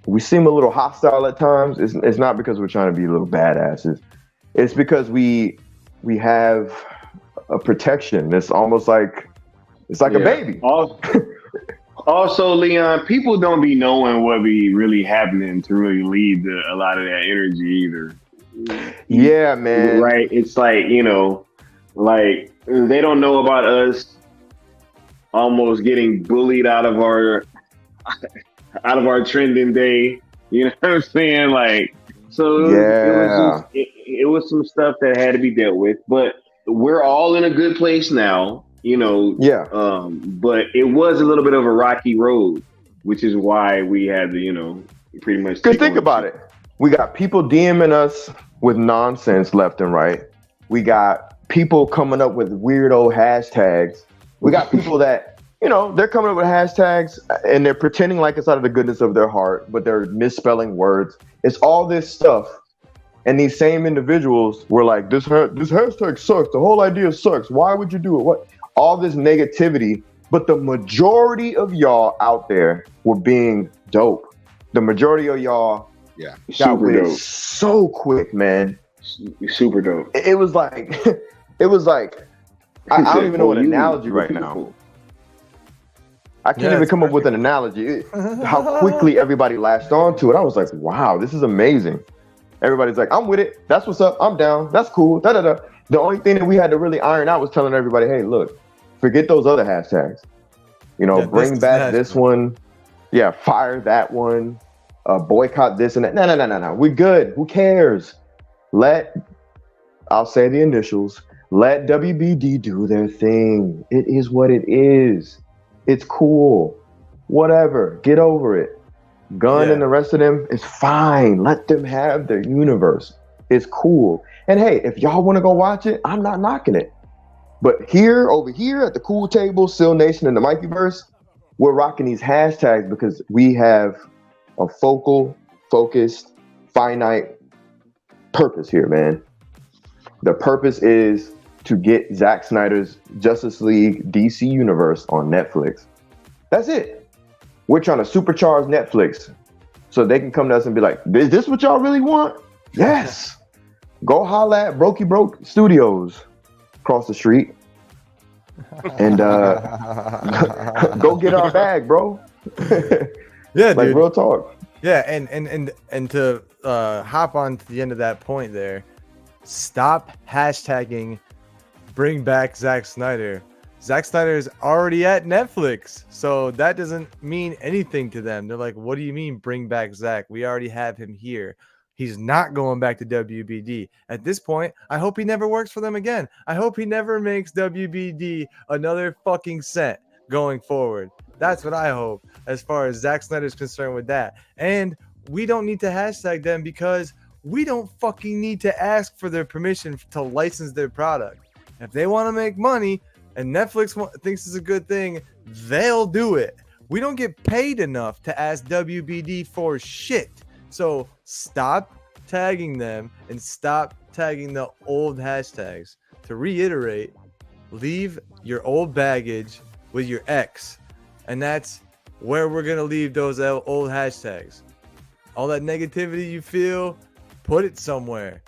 we seem a little hostile at times, it's not because we're trying to be little badasses. It's because we have a protection. It's almost like a baby. Also, Leon, people don't be knowing what be really happening to really lead to a lot of that energy either. Yeah, man. Right? It's like, like they don't know about us almost getting bullied out of our trending day. You know what I'm saying? Like, so Yeah. it was some stuff that had to be dealt with, but we're all in a good place now. Yeah. But it was a little bit of a rocky road, which is why we had to, pretty much. Because think about it. We got people DMing us with nonsense left and right. We got people coming up with weird old hashtags. We got people that, they're coming up with hashtags and they're pretending like it's out of the goodness of their heart, but they're misspelling words. It's all this stuff. And these same individuals were like, this hashtag sucks. The whole idea sucks. Why would you do it? What? All this negativity. But the majority of y'all out there were being dope. The majority of y'all got with it so quick, man. Super dope. It was like, I don't even know an analogy right now. I can't even come up with an analogy. How quickly everybody latched on to it. I was like, wow, this is amazing. Everybody's like, I'm with it. That's what's up. I'm down. That's cool. Da da da. The only thing that we had to really iron out was telling everybody, hey, look, forget those other hashtags. Bring back this one. Yeah, fire that one. Boycott this and that. No. We good. Who cares? I'll say the initials. Let WBD do their thing. It is what it is. It's cool. Whatever. Get over it. Gun and the rest of them is fine. Let them have their universe. It's cool. And hey, if y'all want to go watch it, I'm not knocking it. But over here at the cool table, Seal Nation and the Mikeyverse, we're rocking these hashtags because we have a focused, finite purpose here, man. The purpose is to get Zack Snyder's Justice League DC universe on Netflix. That's it. We're trying to supercharge Netflix so they can come to us and be like, is this what y'all really want? Yes. Go holla at Brokey Broke Studios across the street and go get our bag, bro. Yeah, like dude. Real talk. Yeah, and to hop on to the end of that point there, stop hashtagging bring back Zack Snyder. Zack Snyder is already at Netflix, so that doesn't mean anything to them. They're like, what do you mean bring back Zack? We already have him here. He's not going back to WBD. At this point, I hope he never works for them again. I hope he never makes WBD another fucking cent going forward. That's what I hope as far as Zack Snyder is concerned with that. And we don't need to hashtag them because we don't fucking need to ask for their permission to license their product. If they want to make money and Netflix thinks it's a good thing, they'll do it. We don't get paid enough to ask WBD for shit. So stop tagging them and stop tagging the old hashtags. To reiterate, leave your old baggage with your ex. And that's where we're going to leave those old hashtags. All that negativity you feel, put it somewhere.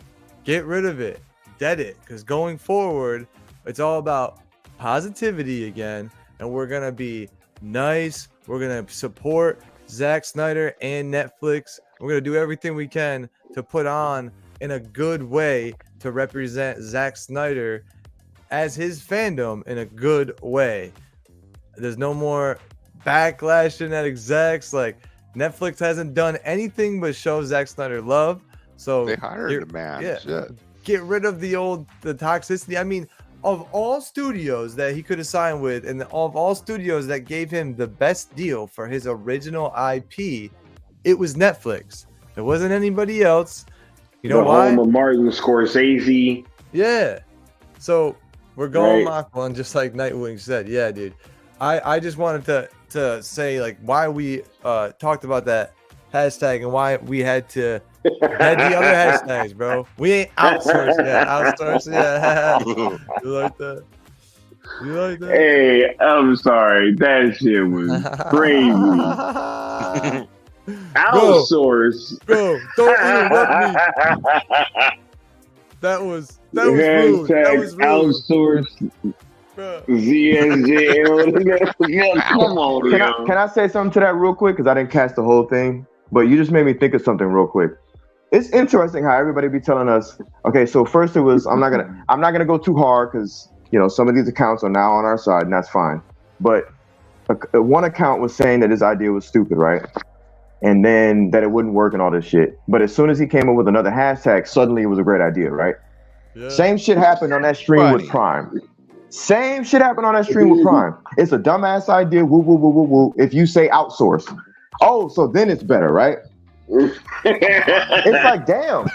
Get rid of it. Dead it. Because going forward, it's all about positivity again. And we're going to be nice. We're going to support Zack Snyder and Netflix. We're going to do everything we can to put on in a good way to represent Zack Snyder as his fandom in a good way. There's no more backlashing at execs. Like, Netflix hasn't done anything but show Zack Snyder love. So they hired the man. Yeah, shit. Get rid of the toxicity. I mean, of all studios that he could have signed with, and of all studios that gave him the best deal for his original IP, it was Netflix. There wasn't anybody else. You know why? Home of Martin Scorsese. Yeah. So we're going Right. Mach 1, just like Nightwing said. Yeah, dude. I just wanted to say like why we talked about that hashtag and why we had to had the other hashtags, bro. We ain't outsourced yet. Outsourced yet. You like that? You like that? Hey, I'm sorry. That shit was crazy. Outsource. Bro, don't interrupt me. That was rude. That was rude. Outsource. Bro. ZSJ. Yeah, come on, Can I say something to that real quick? Because I didn't catch the whole thing. But you just made me think of something real quick. it's interesting how everybody be telling us, okay, so first it was I'm not gonna go too hard because some of these accounts are now on our side, and that's fine. But one account was saying that his idea was stupid, right? And then that it wouldn't work and all this shit. But as soon as he came up with another hashtag, suddenly it was a great idea, right? Yeah. Same shit happened on that stream with Prime. Same shit happened on that stream with Prime. It's a dumbass idea. Woo, woo, woo, woo, woo. If you say outsource, oh, so then it's better, right? It's like, damn.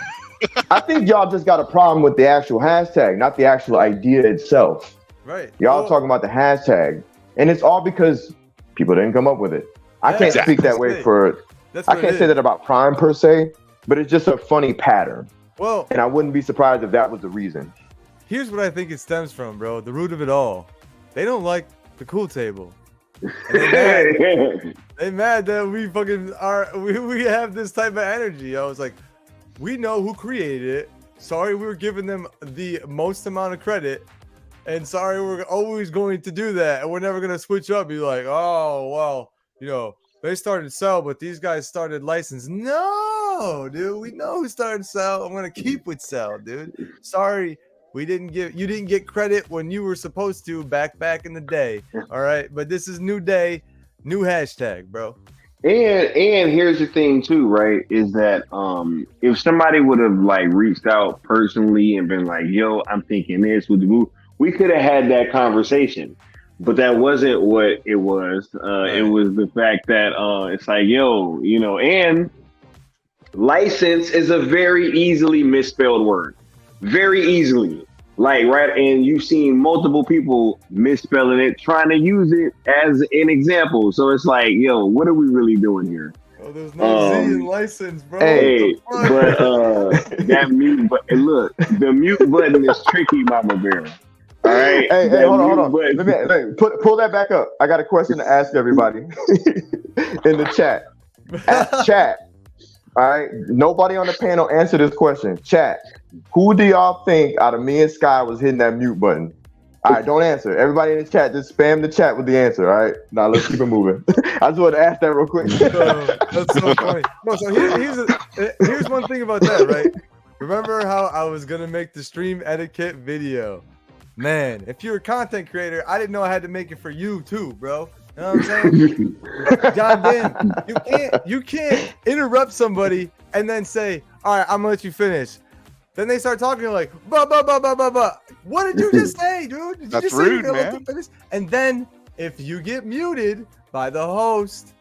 I think y'all just got a problem with the actual hashtag, not the actual idea itself. Right. Y'all talking about the hashtag, and it's all because people didn't come up with it. I can't speak that way for. I can't say that about Prime per se, but it's just a funny pattern. Well, and I wouldn't be surprised if that was the reason. Here's what I think it stems from, bro. The root of it all. They don't like the cool table. They mad that we fucking we have this type of energy. I was like, we know who created it. Sorry we were giving them the most amount of credit. And sorry we're always going to do that. And we're never going to switch up. Be like, oh, well, they started Cell, but these guys started License. No, dude. We know who started Cell. I'm going to keep with Cell, dude. Sorry. You didn't get credit when you were supposed to back in the day. All right. But this is new day, new hashtag, bro. And here's the thing too, right? Is that if somebody would have like reached out personally and been like, yo, I'm thinking this with the move, we could have had that conversation. But that wasn't what it was. It was the fact that it's like, yo, and license is a very easily misspelled word. Very easily. Like, right, and you've seen multiple people misspelling it, trying to use it as an example. So it's like, yo, what are we really doing here? Oh, there's no Z in license, bro. Hey, but that mute button, look, the mute button is tricky, Mama Bear. All right. Hey, hold on. Let me pull that back up. I got a question to ask everybody in the chat. Chat. All right. Nobody on the panel answer this question. Chat. Who do y'all think out of me and Sky was hitting that mute button? All right, don't answer. Everybody in the chat, just spam the chat with the answer. All right. Now let's keep it moving. I just wanted to ask that real quick. That's so funny. No, so here's one thing about that, right? Remember how I was gonna make the stream etiquette video? Man, if you're a content creator, I didn't know I had to make it for you too, bro. You know what I'm saying? Goddamn, you can't interrupt somebody and then say, all right, I'm gonna let you finish. Then they start talking like, bah, bah, bah, bah, bah, bah. What did you just say, dude? Did That's you just rude, say man. And then if you get muted by the host,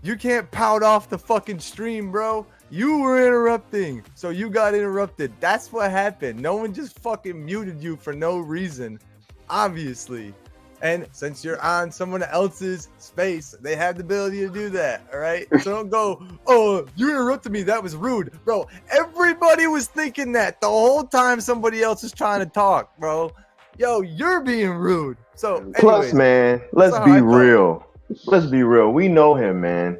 you can't pout off the fucking stream, bro. You were interrupting, so you got interrupted. That's what happened. No one just fucking muted you for no reason, obviously. And since you're on someone else's space, they have the ability to do that, all right? So don't go, oh, you interrupted me. That was rude. Bro, everybody was thinking that the whole time somebody else was trying to talk, bro. Yo, you're being rude. So anyways, plus, man, let's be real. Let's be real. We know him, man.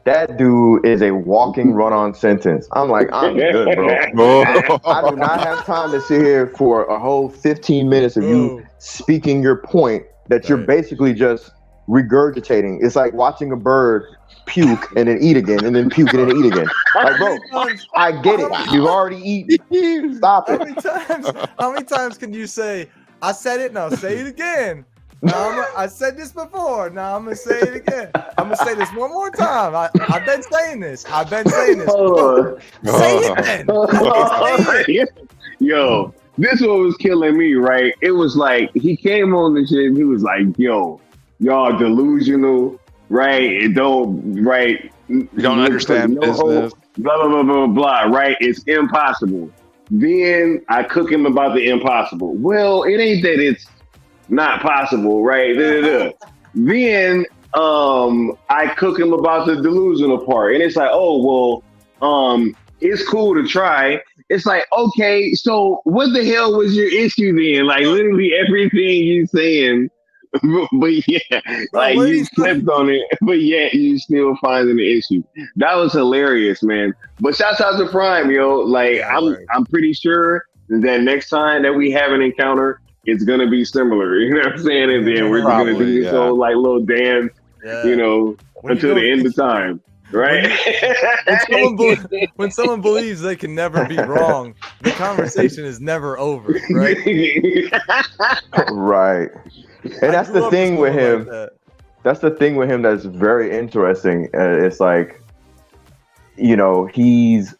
That dude is a walking run-on sentence. I'm like, I'm good, bro. I do not have time to sit here for a whole 15 minutes of you speaking your point that you're basically just regurgitating. It's like watching a bird puke and then eat again and then puke and then eat again. Like, bro, I get it. You've already eaten. Stop it. How many times can you say, I said it, now say it again? I said this before. Now I'm gonna say it again. I'm gonna say this one more time. I've been saying this. Say it then. Yo, this one was killing me, right? It was like he came on the shit and he was like, yo, y'all delusional, right? It don't You don't understand business. Blah, blah, blah, blah, blah, right? It's impossible. Then I cook him about the impossible. Well, it ain't that it's not possible, right? Then I cook him about the delusional part, and it's like, oh well, it's cool to try. It's like, okay, so what the hell was your issue then? Like literally everything you saying, but yeah, like you slipped on it, but yet you still finding the issue. That was hilarious, man. But shouts out to Prime, yo. Like I'm pretty sure that next time that we have an encounter, it's gonna be similar, you know what I'm saying? And then we're gonna do this whole like little dance, until the end of time. Right? When someone believes they can never be wrong, the conversation is never over, right? Right. And that's the thing with him. That's the thing with him that's very interesting. It's like, you know, he's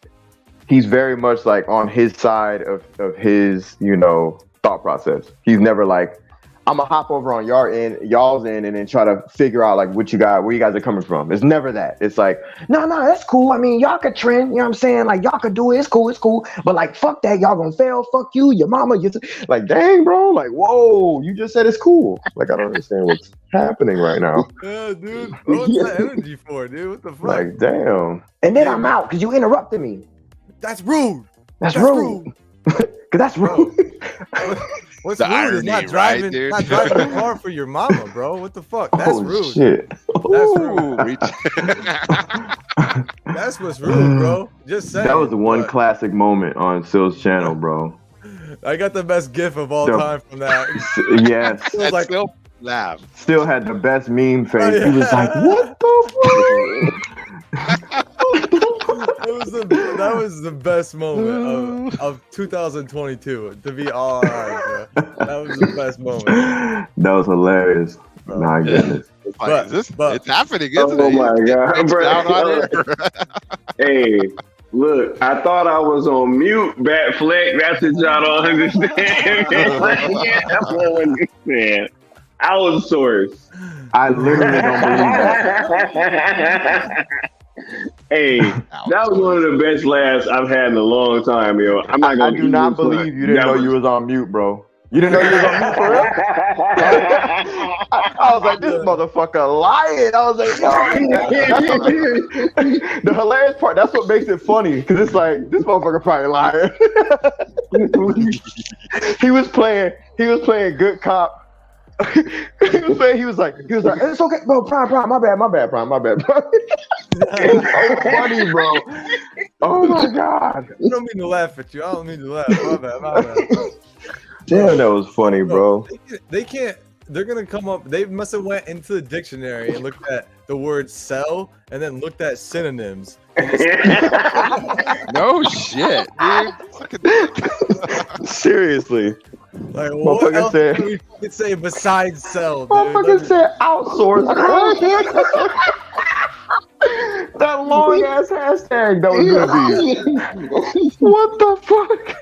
very much like on his side of his, you know, thought process. He's never like, I'm gonna hop over on y'all's end and then try to figure out like what you got, where you guys are coming from. It's never that. It's like, no, that's cool. I mean, y'all could trend, you know what I'm saying? Like y'all could do it. It's cool. But like, fuck that, y'all gonna fail. Fuck you, your mama. Like, dang, bro. Like, whoa, you just said it's cool. Like, I don't understand what's happening right now. Yeah, dude. What's that energy for, dude? What the fuck? Like, damn. And then I'm out because you interrupted me. That's rude. That's rude. Cause that's rude. What's The rude irony, is not driving, right, dude? not driving a car for your mama, bro. What the fuck? That's rude. Shit. That's rude. Ooh, That's what's rude, bro. Just saying. That was the one classic moment on Sil's channel, bro. I got the best gif of all time from that. Yes. It was like, still laugh. Still had the best meme face. Oh, yeah. He was like, what the fuck? that was the best moment of 2022. To be all right, bro. That was the best moment. That was hilarious. My goodness. Like, it's happening, isn't Oh it? my God, It's bro. down on air. Hey, look, I thought I was on mute, Bat Fleck. That's what y'all don't understand. That's what I understand. Outsource. I literally don't believe that. Hey, that was one of the best laughs I've had in a long time, yo. I'm not gonna I do not believe you didn't know you was on mute, bro. You didn't know you was on mute for real? I was like, this motherfucker lying. I was like, yo. The hilarious part, that's what makes it funny. Because it's like, this motherfucker probably lying. He was playing good cop. he was like, it's okay, bro. Prime, my bad, Prime. It's so funny, bro. Oh my God. I don't mean to laugh at you. I don't mean to laugh. My bad. Damn, that was funny, bro. They can't. They're gonna come up. They must have went into the dictionary and looked at the word "sell" and then looked at synonyms. No shit, dude. Seriously. Like, what else can we fucking say besides "sell"? Motherfucker said outsource. That long ass hashtag that was gonna be. What the fuck?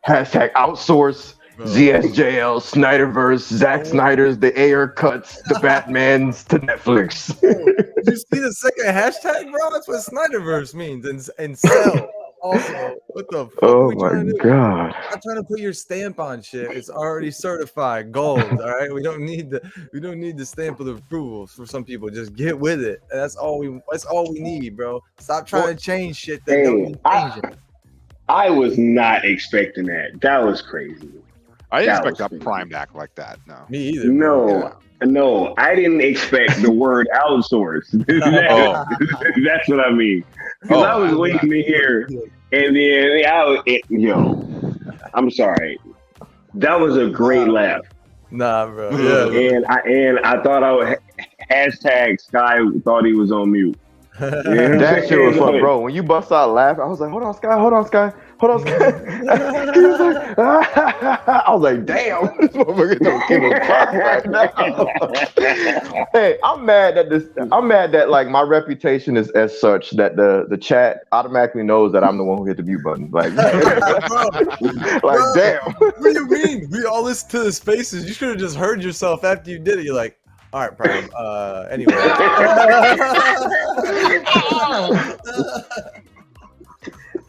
Hashtag outsource. ZSJL, Snyderverse, Zack Snyder's, the Ayer cuts, the Batmans to Netflix. Did you see the second hashtag, bro? That's what Snyderverse means, and sell. Also, what the fuck? Oh my God! I'm not trying to put your stamp on shit. It's already certified gold. All right, we don't need the stamp of approval for some people. Just get with it. And that's all we need, bro. Stop trying to change shit that don't need changing. I was not expecting that. That was crazy. I didn't expect a Prime to act like that. No. Me either. No, I didn't expect the word outsource. That's what I mean. Because I was waiting to hear, and then I'm sorry. That was a great laugh. Nah, bro. Yeah. And I thought hashtag Sky thought he was on mute. That shit was fun, bro. When you bust out laughing, I was like, hold on, Sky. He was like, I was like, damn, this motherfucker don't give a fuck right now. Hey, I'm mad that like my reputation is as such that the chat automatically knows that I'm the one who hit the mute button. Like, damn. What do you mean? We all listen to the spaces. You should have just heard yourself after you did it. You're like, all right, Prime. Anyway.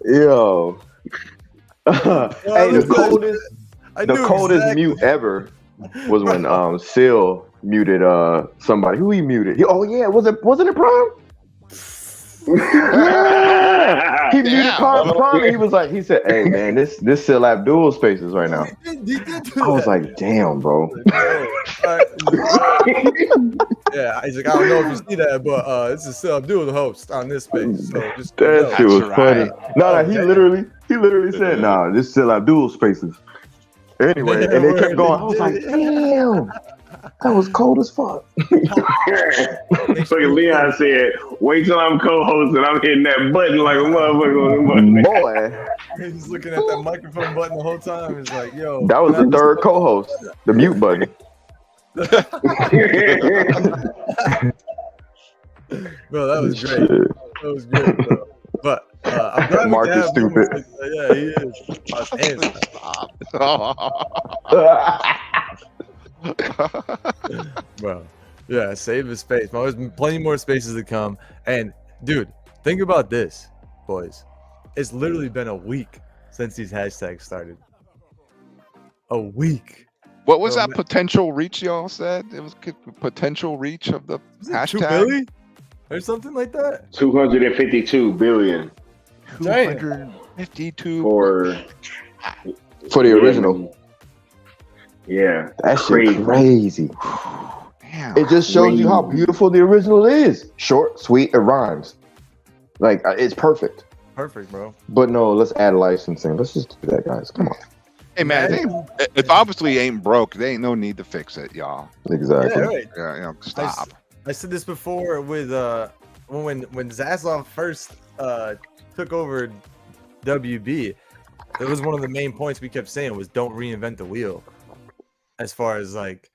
Yo. Hey, the coldest mute ever was when Sil muted somebody. Who he muted? Wasn't it Prime? Yeah. He muted Prime and he said, hey man, this Sil Abdul spaces right now. I was like, damn, bro. Yeah, he's like, I don't know if you see that, but this is Sil Abdul, the host on this space. So just that shit was funny. No, he literally said, nah, this is Sil Abdul spaces. Anyway, and they kept going. I was like, damn. That was cold as fuck. Fucking Leon said, "Wait till I'm co-hosting. I'm hitting that button like a motherfucker." Boy, He's looking at that microphone button the whole time. He's like, yo. that was the third co-host, the mute button. Bro, that was great. That was great, bro. But I'm glad Mark we is have stupid. moments like that. Yeah, he is. Bro, yeah, save his space. There's plenty more spaces to come. And dude, think about this, boys. It's literally been a week since these hashtags started. A week. What was Bro, that potential reach y'all said? It was potential reach of the Is it 2 hashtag. billion? Or something like that? 252 billion 252 for the original. Yeah, That shit crazy. Damn. It just shows you how beautiful the original is. Short, sweet, it rhymes. Like it's perfect. Perfect, bro. But no, let's add licensing. Let's just do that, guys. Come on. Hey man, it obviously ain't broke. There ain't no need to fix it, y'all. Exactly. Yeah, right. Yeah, you know, stop. I said this before with when Zaslav first took over WB. It was one of the main points we kept saying was don't reinvent the wheel. As far as like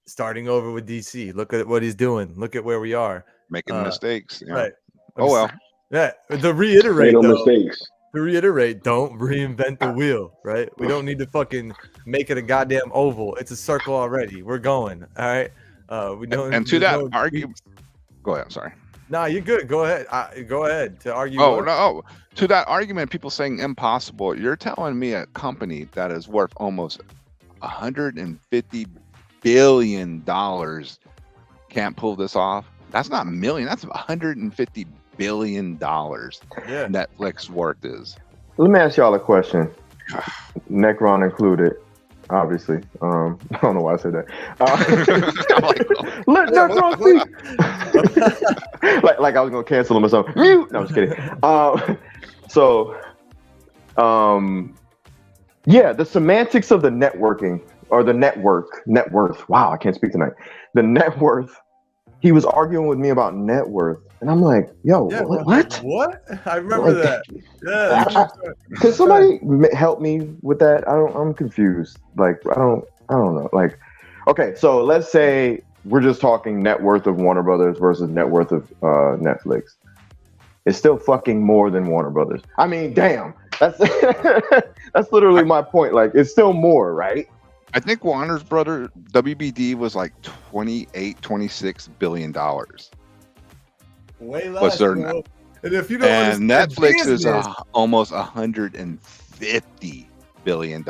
starting over with DC, look at what he's doing. Look at where we are. Making mistakes. Yeah. Right. Oh well. Yeah. To reiterate, no though, mistakes. to reiterate, don't reinvent the wheel. Right. We don't need to fucking make it a goddamn oval. It's a circle already. We're going. All right. We don't. And to that argument, go ahead. I'm sorry. Nah, you're good. Go ahead. Go ahead to argue. Oh what? no! To that argument, people saying impossible. You're telling me a company that is worth almost $150 billion can't pull this off? That's not million. That's $150 billion. Yeah. Netflix worth is. Let me ask y'all a question. Necron included, obviously. I don't know why I said that. Let Necron speak. like I was gonna cancel him or something. Mute. No, I'm just kidding. Yeah, the semantics of the networking or the net worth. Wow, I can't speak tonight. The net worth. He was arguing with me about net worth, and I'm like, "Yo, Yeah, what? What? I remember that. Yeah. Can somebody help me with that? I'm confused. Like, I don't know. Like, okay, so let's say we're just talking net worth of Warner Brothers versus net worth of Netflix. It's still fucking more than Warner Brothers. I mean, damn, that's that's literally my point. Like, it's still more, right? I think Warner's brother WBD was like 26 billion dollars. Way less. What's their Bro. And if you don't and understand Netflix business, is almost $150 billion.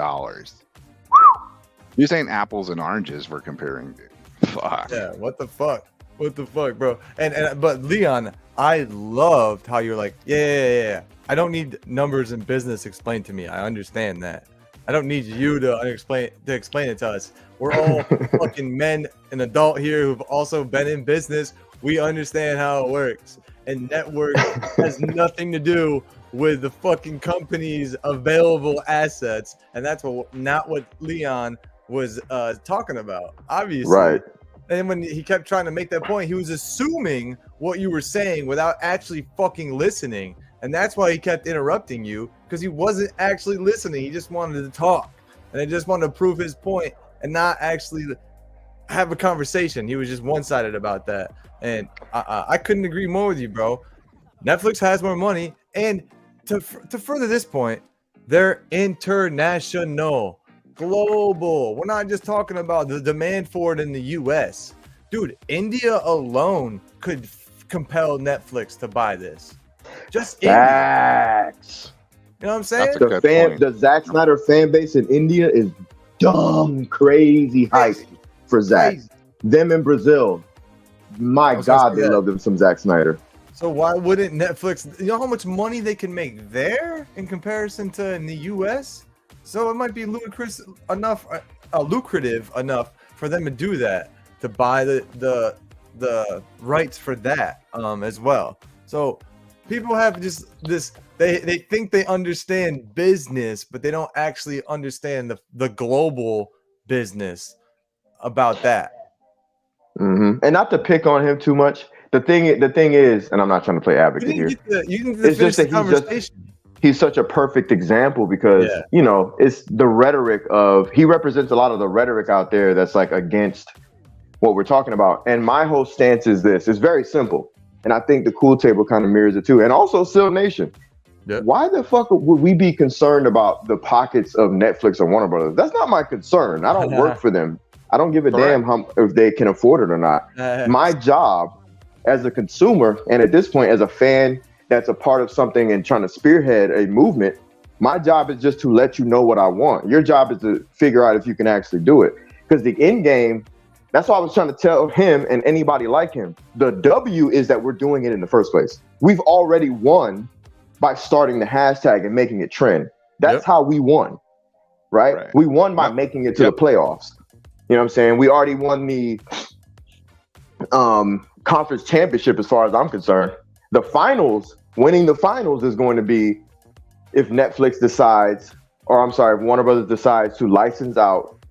You're saying apples and oranges we're comparing to. Fuck. yeah, what the fuck? What the fuck, bro? And but Leon, I loved how you're like, yeah. I don't need numbers and business explained to me. I understand that. I don't need you to explain it to us. We're all fucking men, an adult here who've also been in business. We understand how it works. And network has nothing to do with the fucking company's available assets. And that's not what Leon was talking about, obviously. Right. And when he kept trying to make that point, he was assuming what you were saying without actually fucking listening. And that's why he kept interrupting you, because he wasn't actually listening. He just wanted to talk. And he just wanted to prove his point and not actually have a conversation. He was just one-sided about that. And I couldn't agree more with you, bro. Netflix has more money. And to further this point, they're international, global. We're not just talking about the demand for it in the U.S. Dude, India alone could compel Netflix to buy this. Just India. Facts. You know what I'm saying? The Zack Snyder fan base in India is dumb, crazy hype for Zack. Crazy. Them in Brazil, my God, they love them some Zack Snyder. So why wouldn't Netflix? You know how much money they can make there in comparison to in the U.S. So it might be lucrative enough for them to do that, to buy the rights for that as well. So people have just this. They think they understand business, but they don't actually understand the global business about that. And not to pick on him too much. The thing is, and I'm not trying to play advocate here. You didn't It's finish just the that conversation. he's such a perfect example because it's the rhetoric of he represents a lot of the rhetoric out there that's like against what we're talking about. And my whole stance is this: it's very simple, and I think the Cool Table kind of mirrors it too, and also Still Nation. Yep. Why the fuck would we be concerned about the pockets of Netflix or Warner Brothers? That's not my concern. I don't work for them. I don't give a damn if they can afford it or not. My job as a consumer, and at this point as a fan that's a part of something and trying to spearhead a movement, my job is just to let you know what I want. Your job is to figure out if you can actually do it. Because the end game, that's what I was trying to tell him and anybody like him. The W is that we're doing it in the first place. We've already won by starting the hashtag and making it trend. That's how we won, right? We won by making it to the playoffs. You know what I'm saying? We already won the conference championship as far as I'm concerned. The finals, winning the finals is going to be if Netflix decides, or I'm sorry, if Warner Brothers decides to license out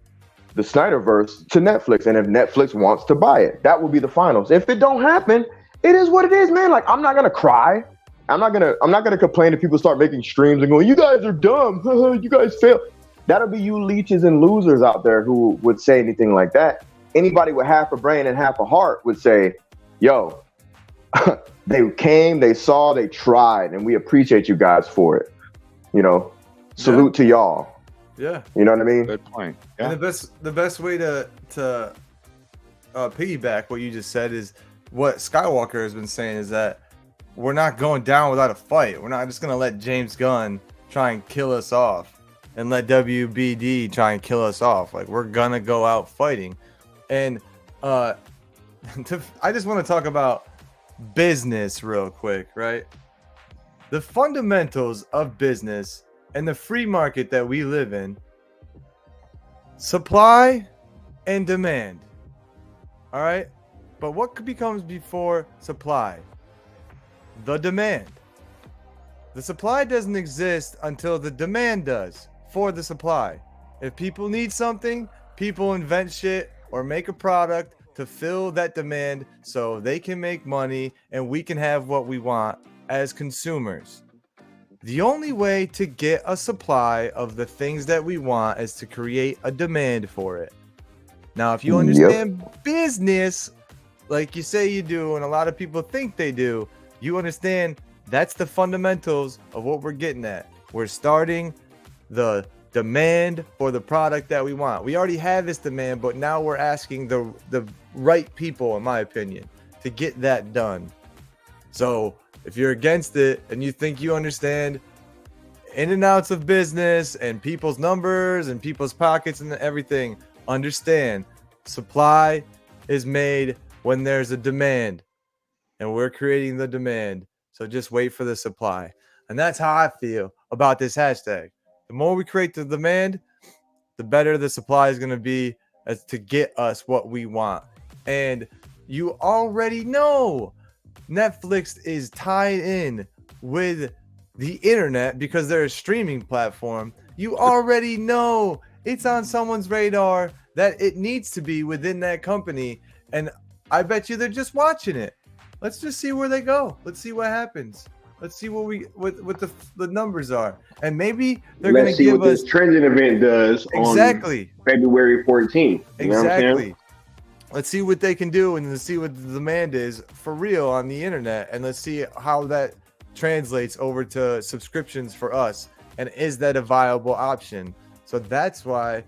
the Snyderverse to Netflix, and if Netflix wants to buy it, that will be the finals. If it don't happen, it is what it is, man. Like, I'm not gonna cry. I'm not gonna complain if people start making streams and going, "You guys are dumb. You guys fail." That'll be you leeches and losers out there who would say anything like that. Anybody with half a brain and half a heart would say, "Yo, they came, they saw, they tried, and we appreciate you guys for it." You know, salute to y'all. Yeah, you know what I mean. Good point. Yeah. And the best way to piggyback what you just said is what Skywalker has been saying is that we're not going down without a fight. We're not just gonna let James Gunn try and kill us off and let WBD try and kill us off. Like, we're gonna go out fighting. And I just want to talk about business real quick, right? The fundamentals of business and the free market that we live in: supply and demand. All right? But what becomes before supply? The demand. The supply doesn't exist until the demand does for the supply. If people need something, people invent shit or make a product to fill that demand so they can make money and we can have what we want as consumers. The only way to get a supply of the things that we want is to create a demand for it. Now, if you understand business, like you say you do, and a lot of people think they do, you understand that's the fundamentals of what we're getting at. We're starting the demand for the product that we want. We already have this demand, but now we're asking the right people, in my opinion, to get that done. So if you're against it and you think you understand in and outs of business and people's numbers and people's pockets and everything, understand supply is made when there's a demand, and we're creating the demand. So just wait for the supply. And that's how I feel about this hashtag. The more we create the demand, the better the supply is going to be as to get us what we want. And you already know Netflix is tied in with the internet because they're a streaming platform. You already know it's on someone's radar that it needs to be within that company. And I bet you they're just watching it. Let's just see where they go. Let's see what happens. Let's see what the numbers are, and maybe they're going to give us. Let's see what this trending event does on February 14th. Exactly. Let's see what they can do, and let's see what the demand is for real on the internet, and let's see how that translates over to subscriptions for us, and is that a viable option? So that's why,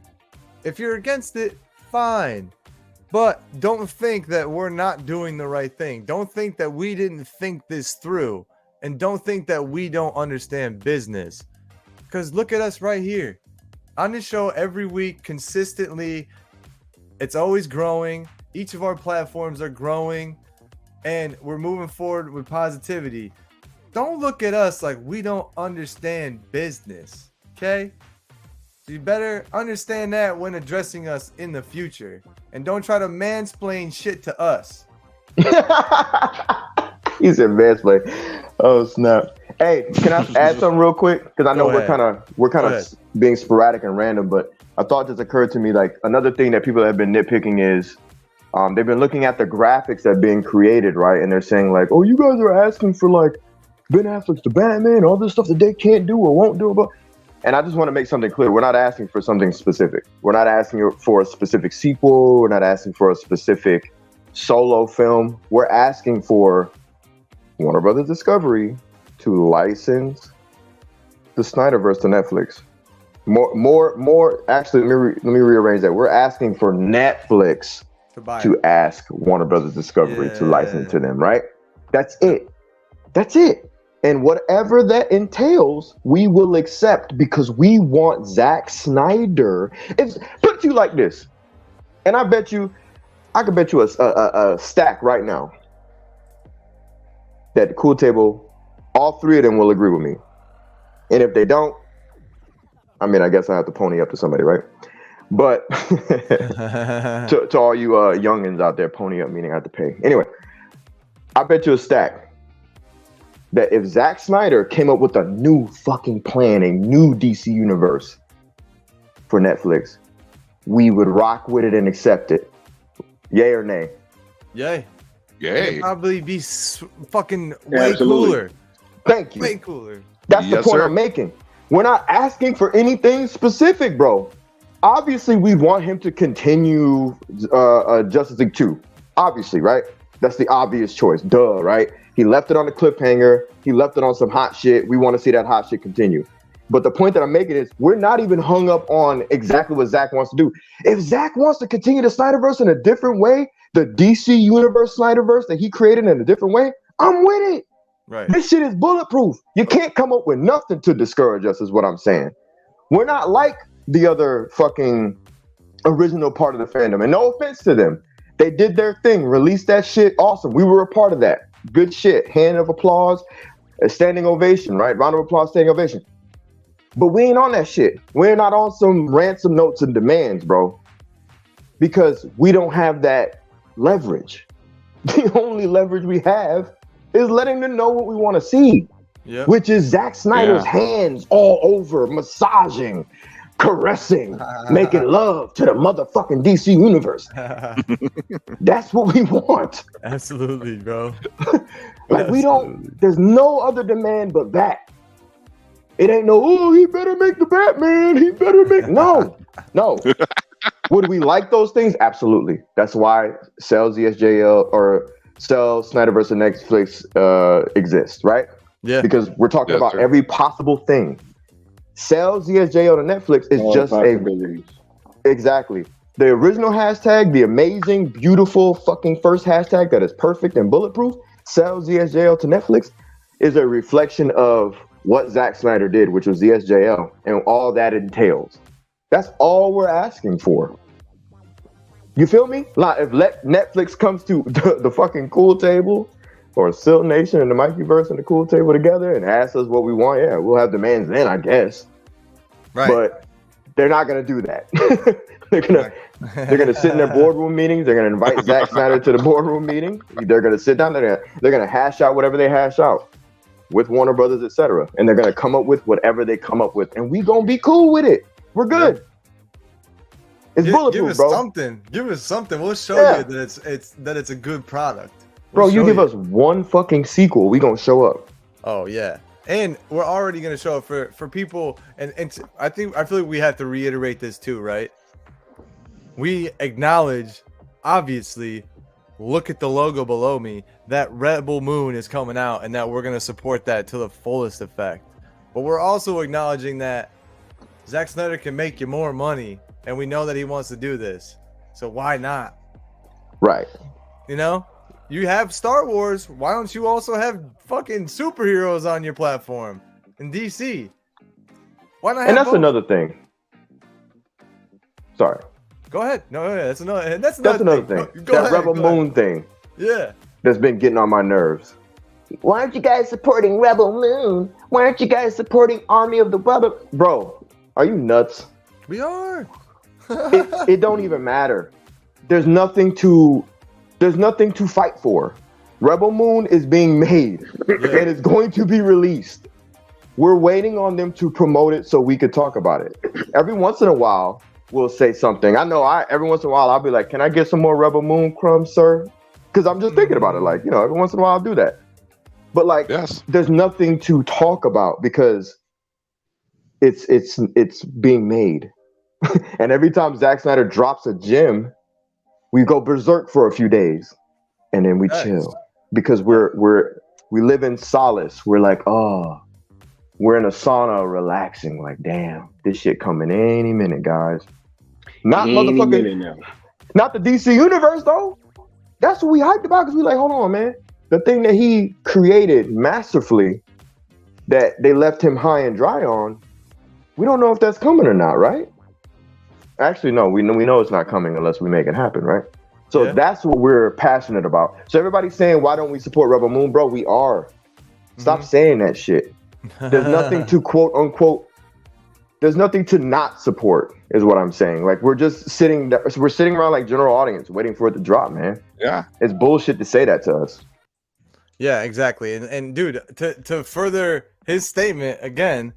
if you're against it, fine. But don't think that we're not doing the right thing. Don't think that we didn't think this through. And don't think that we don't understand business. Because look at us right here. On this show every week, consistently, it's always growing. Each of our platforms are growing. And we're moving forward with positivity. Don't look at us like we don't understand business. Okay? So you better understand that when addressing us in the future. And don't try to mansplain shit to us. He said mansplain. Oh snap! Hey, can I add something real quick? Because I know we're kind of being sporadic and random, but a thought just occurred to me. Like, another thing that people have been nitpicking is They've been looking at the graphics that are being created, right? And they're saying like, oh, you guys are asking for like Ben Affleck's the Batman, all this stuff that they can't do or won't do. And I just want to make something clear. We're not asking for something specific. We're not asking for a specific sequel. We're not asking for a specific solo film. We're asking for Warner Brothers Discovery to license the Snyderverse to Netflix. More. Actually, let me rearrange that. We're asking for Netflix to ask Warner Brothers Discovery to license to them. Right? That's it. That's it. And whatever that entails, we will accept because we want Zack Snyder. Put it to you like this, and I could bet you a stack right now that the cool table, all three of them will agree with me. And if they don't, I mean, I guess I have to pony up to somebody, right? But to all you youngins out there, pony up meaning I have to pay. Anyway, I bet you a stack that if Zack Snyder came up with a new fucking plan, a new DC universe for Netflix, we would rock with it and accept it. Yay or nay? Yay. Yay. It'd probably be fucking way cooler. Thank you. Way cooler. That's the point I'm making. We're not asking for anything specific, bro. Obviously, we want him to continue Justice League 2. Obviously, right? That's the obvious choice. Duh, right? He left it on the cliffhanger. He left it on some hot shit. We want to see that hot shit continue. But the point that I'm making is we're not even hung up on exactly what Zack wants to do. If Zack wants to continue the Snyderverse in a different way, the DC Universe Snyderverse that he created in a different way, I'm with it. Right. This shit is bulletproof. You can't come up with nothing to discourage us, is what I'm saying. We're not like the other fucking original part of the fandom. And no offense to them. They did their thing, released that shit. Awesome. We were a part of that. Good shit. Hand of applause, a standing ovation, right? Round of applause, standing ovation. But we ain't on that shit. We're not on some ransom notes and demands, bro. Because we don't have that leverage. The only leverage we have is letting them know what we want to see. Yep. Which is Zack Snyder's hands all over, massaging, caressing, making love to the motherfucking DC universe. That's what we want. Absolutely, bro. We don't, there's no other demand but that. It ain't no, oh, he better make the Batman. He better make, no. Would we like those things? Absolutely. That's why Cell ZSJL or Cell Snyderverse and Netflix exists, right? Yeah. Because we're talking about every possible thing. Cell ZSJL to Netflix is just exactly. The original hashtag, the amazing, beautiful fucking first hashtag that is perfect and bulletproof, Cell ZSJL to Netflix, is a reflection of what Zack Snyder did, which was ZSJL, and all that entails. That's all we're asking for. You feel me? Like if Netflix comes to the fucking cool table, or Silk Nation and the Mikeyverse and the cool table together and asks us what we want, yeah, we'll have demands then, I guess. Right. But they're not gonna do that. They're gonna sit in their boardroom meetings. They're gonna invite Zack Snyder to the boardroom meeting. They're gonna sit down. They're gonna hash out whatever they hash out with Warner Brothers, etc. And they're gonna come up with whatever they come up with, and we gonna be cool with it. We're good. It's bulletproof, give us bro. Something. Give us something. We'll show you that it's a good product. Bro, you give us one fucking sequel, we gonna show up. Oh yeah, and we're already gonna show up for people. And I feel like we have to reiterate this too, right? We acknowledge, obviously, look at the logo below me. That Rebel Moon is coming out, and that we're gonna support that to the fullest effect. But we're also acknowledging that Zack Snyder can make you more money, and we know that he wants to do this. So why not? Right. You know? You have Star Wars. Why don't you also have fucking superheroes on your platform in DC? Why not? And that's another thing. Sorry. Go ahead. No, that's another. That's another thing. That Rebel Moon thing. Yeah. That's been getting on my nerves. Why aren't you guys supporting Rebel Moon? Why aren't you guys supporting Army of the Rebel? Bro, are you nuts? We are. it don't even matter. There's nothing to fight for. Rebel Moon is being made and it's going to be released. We're waiting on them to promote it so we could talk about it. Every once in a while, will say something. I know every once in a while I'll be like, can I get some more Rebel Moon crumbs, sir? Because I'm just thinking about it. Like, you know, every once in a while I'll do that. But like, there's nothing to talk about because it's being made. And every time Zack Snyder drops a gem, we go berserk for a few days, and then we chill because we live in solace. We're like, oh, we're in a sauna, relaxing. Like, damn, this shit coming any minute, guys. Not motherfucking, not the DC universe though. That's what we hyped about because we like, hold on, man. The thing that he created masterfully, that they left him high and dry on, we don't know if that's coming or not, right? Actually, no, we know it's not coming unless we make it happen, right? So that's what we're passionate about. So everybody's saying, why don't we support Rebel Moon? Bro, we are. Stop saying that shit. There's nothing to quote unquote, there's nothing to not support is what I'm saying. Like we're sitting around like general audience waiting for it to drop, man. Yeah. It's bullshit to say that to us. Yeah, exactly. And dude, to further his statement again,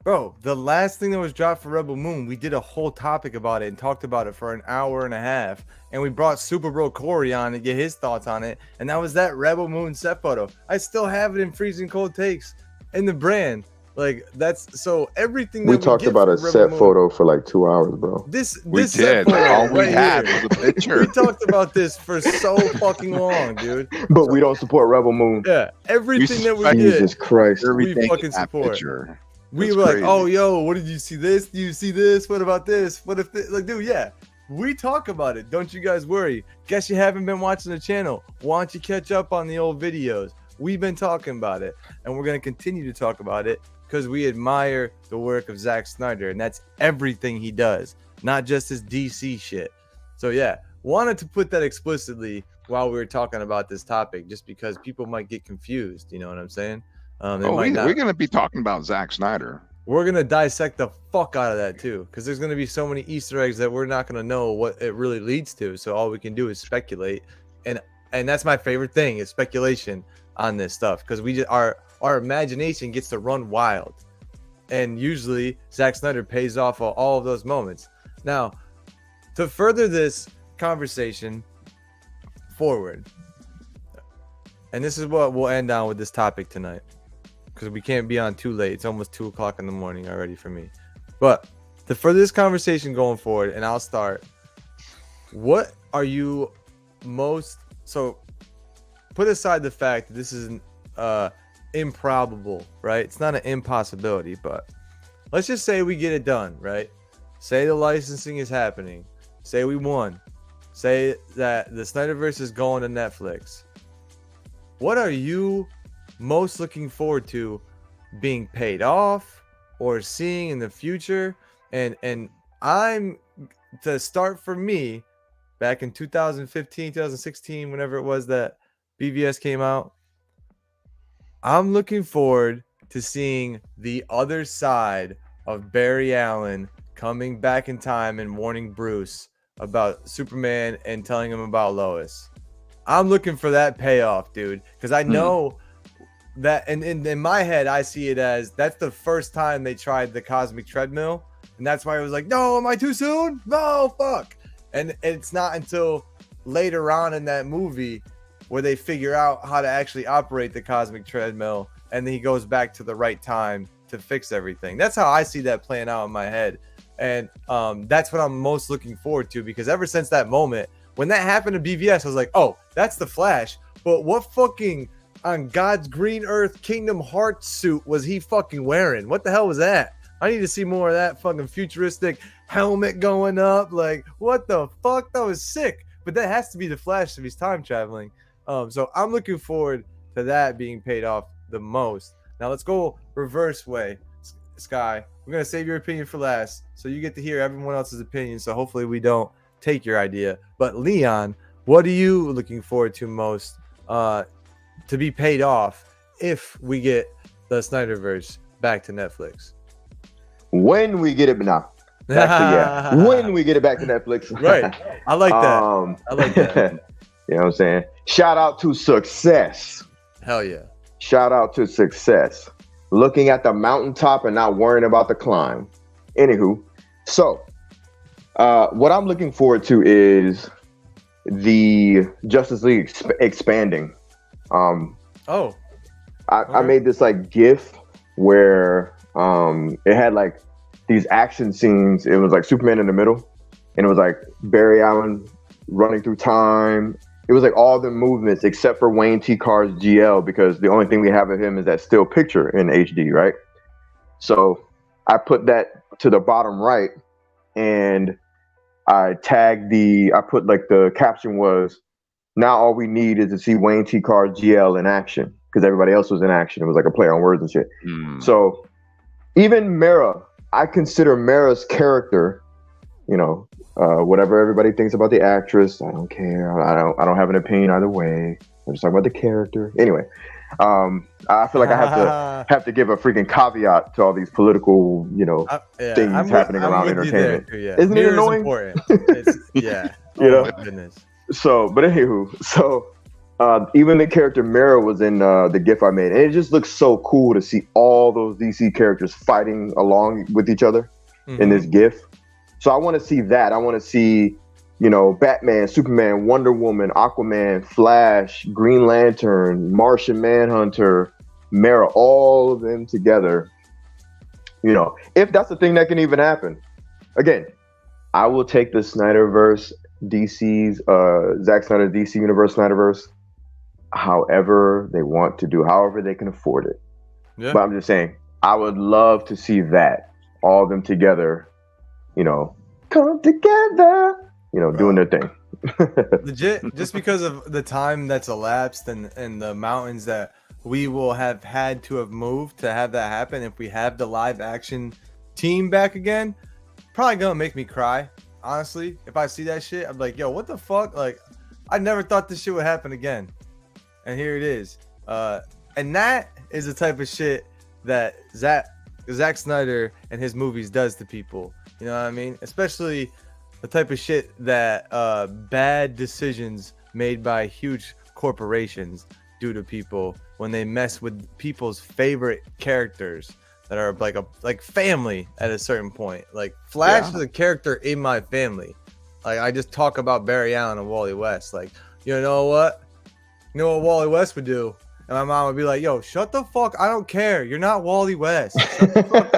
bro, the last thing that was dropped for Rebel Moon, we did a whole topic about it and talked about it for an hour and a half. And we brought Super Bro Corey on to get his thoughts on it. And that was that Rebel Moon set photo. I still have it in freezing cold takes in the brand. Like that's so everything that we talked about a set photo for like 2 hours, bro. This did. Set photo all we right had here. was a picture. We talked about this for so fucking long, dude. But we don't support Rebel Moon. Yeah, everything that we Jesus did, Christ, we fucking support. Picture. We were like, oh, yo, what did you see this? Do you see this? What about this? What if this? Like, dude, yeah, we talk about it. Don't you guys worry. Guess you haven't been watching the channel. Why don't you catch up on the old videos? We've been talking about it, and we're going to continue to talk about it because we admire the work of Zack Snyder, and that's everything he does, not just his DC shit. So, yeah, wanted to put that explicitly while we were talking about this topic, just because people might get confused. You know what I'm saying? We're going to be talking about Zack Snyder. We're going to dissect the fuck out of that too, because there's going to be so many Easter eggs that we're not going to know what it really leads to. So all we can do is speculate. And that's my favorite thing is speculation on this stuff, because we just our imagination gets to run wild. And usually Zack Snyder pays off all of those moments. Now, to further this conversation forward, and this is what we'll end on with this topic tonight, because we can't be on too late. It's almost 2 o'clock in the morning already for me. But to further this conversation going forward, and I'll start, what are you most... So put aside the fact that this is improbable, right? It's not an impossibility, but let's just say we get it done, right? Say the licensing is happening. Say we won. Say that the Snyderverse is going to Netflix. What are you most looking forward to being paid off or seeing in the future? And I'm, to start for me, back in 2015, 2016, whenever it was that BVS came out, I'm looking forward to seeing the other side of Barry Allen coming back in time and warning Bruce about Superman and telling him about Lois. I'm looking for that payoff, dude, because I know that, and in my head, I see it as that's the first time they tried the cosmic treadmill, and that's why I was like, no, am I too soon? No, fuck. And it's not until later on in that movie where they figure out how to actually operate the cosmic treadmill, and then he goes back to the right time to fix everything. That's how I see that playing out in my head. And that's what I'm most looking forward to, because ever since that moment, when that happened to BVS, I was like, oh, that's the Flash. But what fucking on God's green earth Kingdom Hearts suit was he fucking wearing? What the hell was that? I need to see more of that fucking futuristic helmet going up. Like, what the fuck? That was sick. But that has to be the Flash if he's time traveling. So I'm looking forward to that being paid off the most. Now let's go reverse way. Sky, we're going to save your opinion for last, so you get to hear everyone else's opinion, so hopefully we don't take your idea. But Leon, what are you looking forward to most to be paid off if we get the Snyderverse back to Netflix? When we get it, actually, yeah. When we get it back to Netflix. Right. I like that. I like that. You know what I'm saying? Shout out to success. Hell yeah. Shout out to success. Looking at the mountaintop and not worrying about the climb. Anywho, so What I'm looking forward to is the Justice League expanding. Oh, I okay. made this like GIF where it had like these action scenes. It was like Superman in the middle, and it was like Barry Allen running through time. It was like all the movements except for Wayne T. Carr's GL, because the only thing we have of him is that still picture in HD, right? So I put that to the bottom right, and I put like the caption was, now all we need is to see Wayne T. Carr's GL in action, because everybody else was in action. It was like a play on words and shit. So even Mara, I consider Mara's character, whatever everybody thinks about the actress, I don't care. I don't have an opinion either way. I'm just talking about the character. Anyway, I feel like I have to give a freaking caveat to all these political, things happening around entertainment. Isn't it annoying? Important. Yeah. My goodness. So, but anywho, even the character Mara was in the GIF I made, and it just looks so cool to see all those DC characters fighting along with each other in this GIF. So I want to see that. I want to see, Batman, Superman, Wonder Woman, Aquaman, Flash, Green Lantern, Martian Manhunter, Mara, all of them together. If that's the thing that can even happen. Again, I will take the Snyderverse, DC's, Zack Snyder DC Universe Snyderverse, however they want to do, however they can afford it. Yeah. But I'm just saying, I would love to see that, all of them together, come together, doing their thing. Legit, just because of the time that's elapsed and the mountains that we will have had to have moved to have that happen. If we have the live action team back again, probably gonna make me cry. Honestly, if I see that shit, I'm like, yo, what the fuck? Like, I never thought this shit would happen again. And here it is. And that is the type of shit that Zack Snyder and his movies does to people. You know what I mean? Especially the type of shit that bad decisions made by huge corporations do to people when they mess with people's favorite characters that are like family at a certain point. Like Flash is a character in my family. Like I just talk about Barry Allen and Wally West. Like, you know what? You know what Wally West would do? And my mom would be like, yo, shut the fuck. I don't care. You're not Wally West. Shut the fuck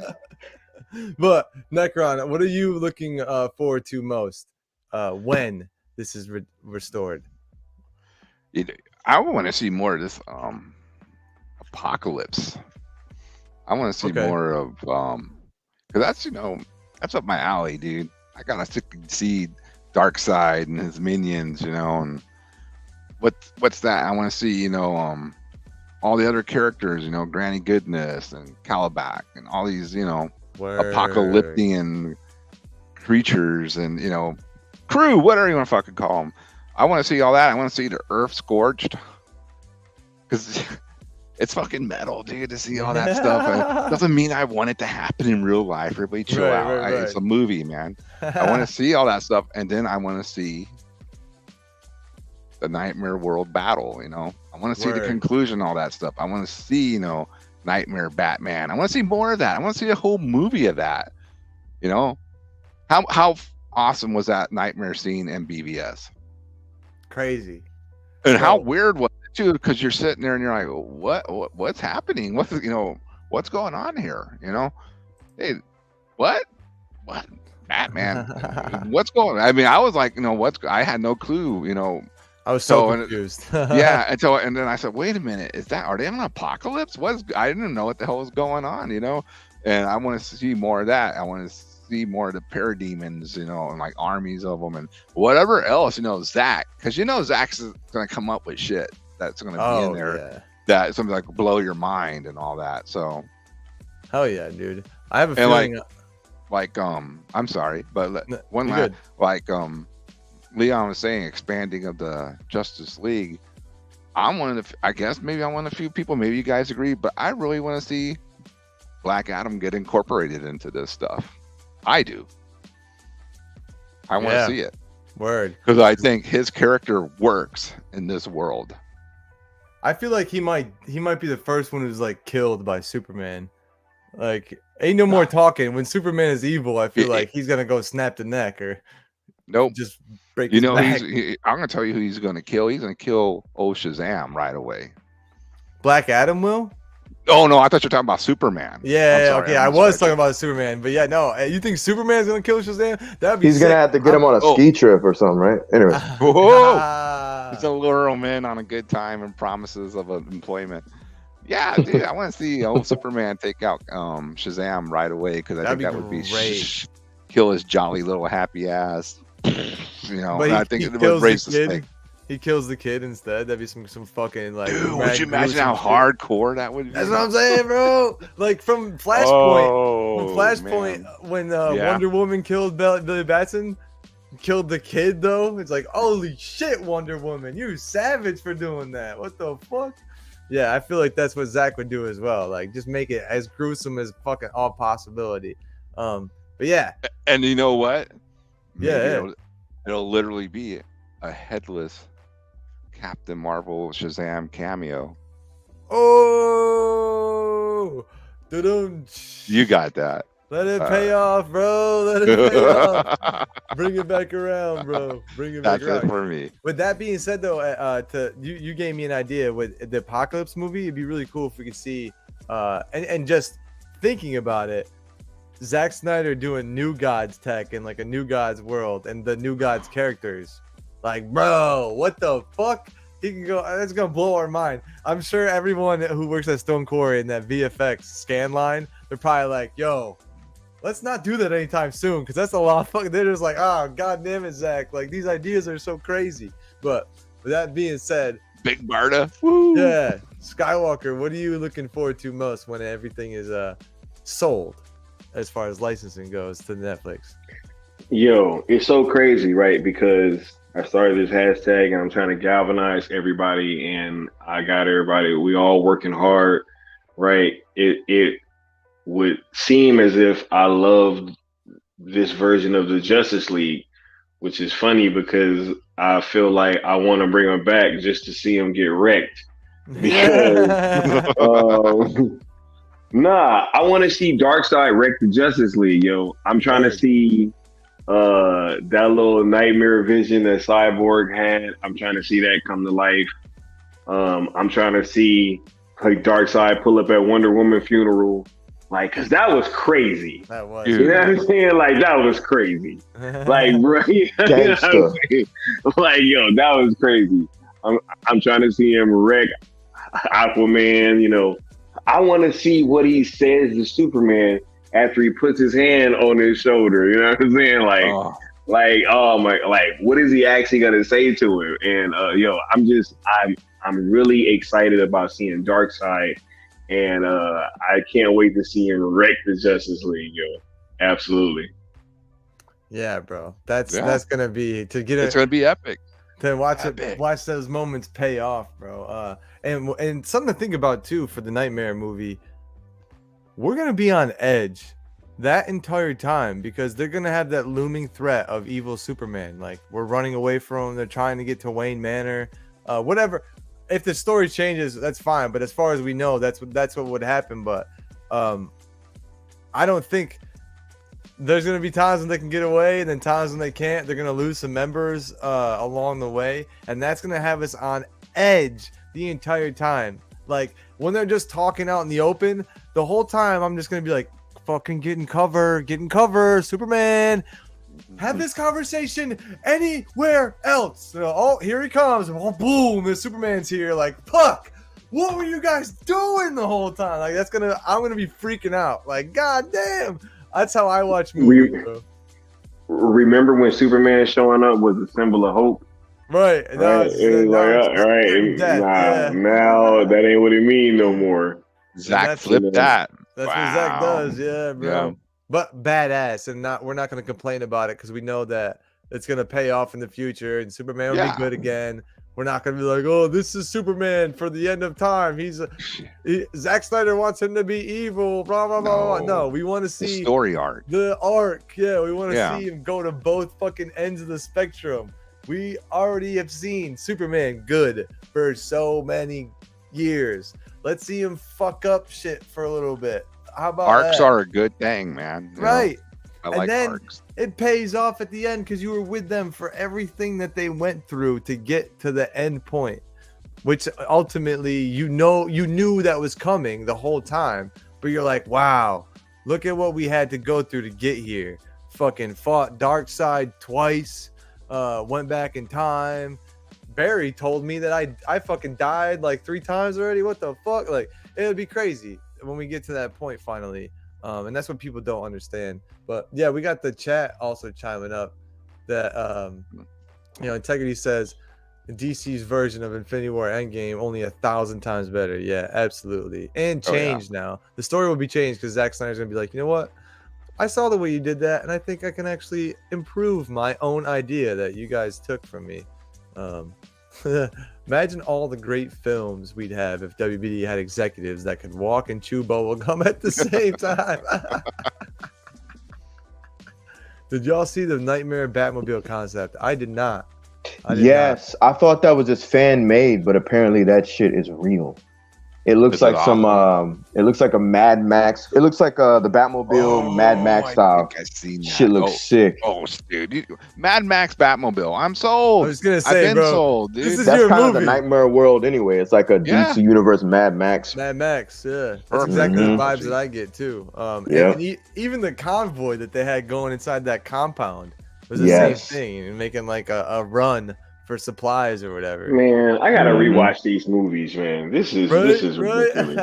up. But Necron, what are you looking forward to most when this is restored? I want to see more of this apocalypse. I want to see more of because that's up my alley, dude. I gotta see Darkseid and his minions, and what's that? I want to see all the other characters, Granny Goodness and Calabac and all these apocalyptic creatures and crew, whatever you want to fucking call them. I want to see all that. I want to see the earth scorched because it's fucking metal, dude, to see all that stuff. It doesn't mean I want it to happen in real life. Everybody chill out. Right. It's a movie, man. I want to see all that stuff, and then I want to see the Nightmare World battle. I want to see the conclusion, all that stuff. I want to see, Nightmare Batman. I want to see more of that. I want to see a whole movie of that. How awesome was that Nightmare scene in BVS? Crazy. And how weird was it too? Because you're sitting there and you're like, what's happening? What's going on here? Hey, what Batman? What's going on? I mean, I was like, I had no clue. I was so confused. Yeah, and then I said, wait a minute, are they in an apocalypse? I didn't know what the hell was going on, And I want to see more of that. I want to see more of the parademons, and like armies of them and whatever else, Zach, because Zach's gonna come up with shit that's gonna be in there that's something like blow your mind and all that. So, hell yeah, dude. I have a feeling. I'm sorry, but one last, Leon was saying, expanding of the Justice League. I'm one of the, I guess maybe I'm one of the few people, maybe you guys agree, but I really want to see Black Adam get incorporated into this stuff. I do. I want to see it. Word. Because I think his character works in this world. I feel like he might be the first one who's like killed by Superman. Like Ain't no more talking. When Superman is evil, I feel Yeah. like he's gonna go snap the neck or Nope. just break You his know, back. I'm gonna tell you who he's gonna kill. He's gonna kill old Shazam right away. Black Adam will? Oh no, I thought you were talking about Superman. Yeah, sorry, okay. I I was misread talking you. about Superman, but yeah, no. You think Superman's gonna kill Shazam? That'd be He's sick. gonna have to get him on a Oh. ski trip or something, right? Anyway, Whoa! It's a lure him in on a good time and promises of employment. Yeah, dude, I want to see old Superman take out Shazam right away because I That'd think be that would be great. kill his jolly little happy ass. You know, But I think it would kills raise the the kid. stake. He kills the kid instead. That'd be some fucking like. Dude, would mad you imagine how gruesome shit. hardcore that would be? That's what I'm saying, bro. Like from Flashpoint. Oh, From Flashpoint, man. when Yeah. Wonder Woman killed Billy Batson, killed the kid though. It's like, holy shit, Wonder Woman, you savage for doing that. What the fuck? Yeah, I feel like that's what Zach would do as well. Like, just make it as gruesome as fucking all possibility. But yeah, And you know what? Yeah. It'll literally be a headless Captain Marvel Shazam cameo. oh, dun-dun. You got that. Let it pay off, bro. Let it pay off. Bring it back around, bro. Bring it back That's it around. for me. With that being said, though, you gave me an idea with the Apocalypse movie. It'd be really cool if we could see, and just thinking about it, Zack Snyder doing New Gods tech in like a New Gods world and the New Gods characters. Like, bro, what the fuck? He can go. That's gonna blow our mind. I'm sure everyone who works at Stone Quarry in that VFX scan line, they're probably like, yo, let's not do that anytime soon, because that's a lot of fucking. They're just like, oh, god damn it, Zach. Like, these ideas are so crazy. But with that being said, Big Barda. Woo. yeah, Skywalker, what are you looking forward to most when everything is sold as far as licensing goes to Netflix? Yo, it's so crazy, right? Because I started this hashtag and I'm trying to galvanize everybody, and I got everybody. We all working hard, right? It would seem as if I loved this version of the Justice League, which is funny because I feel like I want to bring them back just to see them get wrecked. Because nah, I want to see Darkseid wreck the Justice League, yo. I'm trying to see that little nightmare vision that Cyborg had. I'm trying to see that come to life. I'm trying to see like Darkseid pull up at Wonder Woman funeral, like, cause that was crazy. That was. You know what I'm saying? Like, that was crazy. Like, bro, you know what I'm saying? Like, yo, that was crazy. I'm trying to see him wreck Aquaman. You know, I want to see what he says to Superman after he puts his hand on his shoulder. You know what I'm saying? Like, oh my, like, what is he actually gonna say to him? And yo, I'm really excited about seeing Darkseid, and I can't wait to see him wreck the Justice League, yo. Absolutely. Yeah, bro. That's gonna be to get it. It's gonna be epic. To watch Epic. it, watch those moments pay off, bro. And something to think about too for the Nightmare movie. We're gonna be on edge that entire time because they're gonna have that looming threat of evil Superman. Like, we're running away from him. They're trying to get to Wayne Manor. Whatever. If the story changes, that's fine. But as far as we know, that's what would happen. But I don't think there's gonna be times when they can get away, and then times when they can't. They're gonna lose some members along the way, and that's gonna have us on edge the entire time. Like, when they're just talking out in the open, the whole time I'm just gonna be like, fucking getting cover, Superman. Have this conversation anywhere else. Oh, here he comes. Oh, boom, the Superman's here. Like, fuck, what were you guys doing the whole time? Like, I'm gonna be freaking out. Like, god damn. That's how I watch movies, bro. Remember when Superman showing up was a symbol of hope? Right. It was like, all right, now that ain't what it mean no more. Zach flipped that. That's what Zach does, yeah, bro. Yeah. But badass, and we're not gonna complain about it because we know that it's gonna pay off in the future, and Superman will be good again. We're not gonna be like, oh, this is Superman for the end of time. Zack Snyder wants him to be evil, blah blah blah. No, we want to see the story arc. The arc, yeah. We want to see him go to both fucking ends of the spectrum. We already have seen Superman good for so many years. Let's see him fuck up shit for a little bit. How about Arcs that? are a good thing, man. You know, Right. I And like then arcs. it pays off at the end because you were with them for everything that they went through to get to the end point, which ultimately you knew that was coming the whole time, but you're like, wow, look at what we had to go through to get here. Fucking fought Darkseid twice, went back in time. Barry told me that I fucking died like 3 times already. What the fuck? Like, it would be crazy when we get to that point finally. And that's what people don't understand. But yeah, we got the chat also chiming up that Integrity says DC's version of Infinity War Endgame only 1,000 times better. Yeah, absolutely. And changed now. The story will be changed because Zack Snyder's gonna be like, you know what? I saw the way you did that, and I think I can actually improve my own idea that you guys took from me. Imagine all the great films we'd have if WBD had executives that could walk and chew bubble gum at the same time. Did y'all see the Nightmare Batmobile concept? I did not. Yes, I thought that was just fan made, but apparently that shit is real. It looks Is it like awesome? it looks like a Mad Max. It looks like the Batmobile Mad Max style. I seen that. Shit looks sick. Oh, dude, Mad Max Batmobile. I'm sold. I was gonna say, I've been bro, sold, dude. this is That's your kind of the movie. nightmare world anyway. It's like a Yeah. DC Universe Mad Max. Mad Max, yeah. That's Perfect. exactly the Mhm. vibes that I get too. Yeah. And even the convoy that they had going inside that compound was the Yes. same thing, and making like a run for supplies or whatever. Man, I gotta Mhm. rewatch these movies, man. This is ridiculous. Man.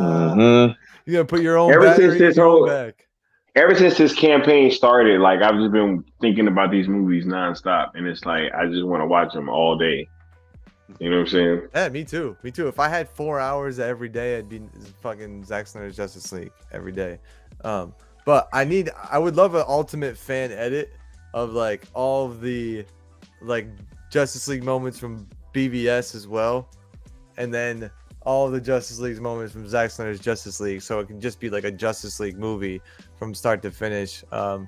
Mhm. You gotta put your own Ever battery since this in your own whole- back. Ever since this campaign started, like I've just been thinking about these movies nonstop, and it's like I just want to watch them all day. You know what I'm saying? Yeah, me too. Me too. If I had 4 hours every day, I'd be fucking Zack Snyder's Justice League every day. But I would love an ultimate fan edit of like all of the like Justice League moments from BVS as well, and then all of the Justice League moments from Zack Snyder's Justice League, so it can just be like a Justice League movie from start to finish. And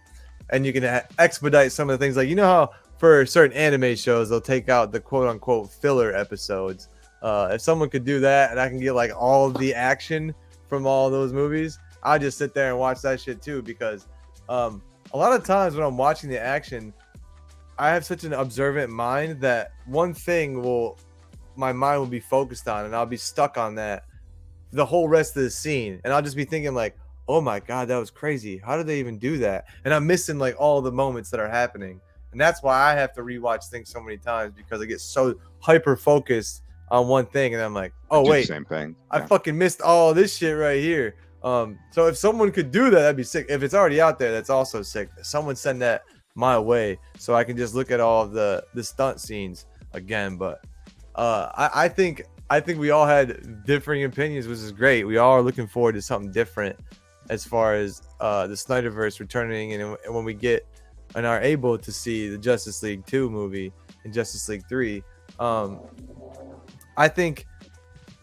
you can expedite some of the things, like, you know how for certain anime shows they'll take out the quote unquote filler episodes. If someone could do that and I can get like all of the action from all those movies, I'll just sit there and watch that shit too, because a lot of times when I'm watching the action, I have such an observant mind that one thing my mind will be focused on, and I'll be stuck on that the whole rest of the scene, and I'll just be thinking like, oh my god, that was crazy, how did they even do that? And I'm missing like all the moments that are happening, and that's why I have to rewatch things so many times, because I get so hyper focused on one thing, and I'm like, oh I do the wait, same thing. I Yeah. fucking missed all this shit right here. So if someone could do that, that'd be sick. If it's already out there, that's also sick. Someone send that my way so I can just look at all of the stunt scenes again. But I think we all had differing opinions, which is great. We all are looking forward to something different as far as the Snyderverse returning, and when we get and are able to see the Justice League 2 movie and Justice League 3. I think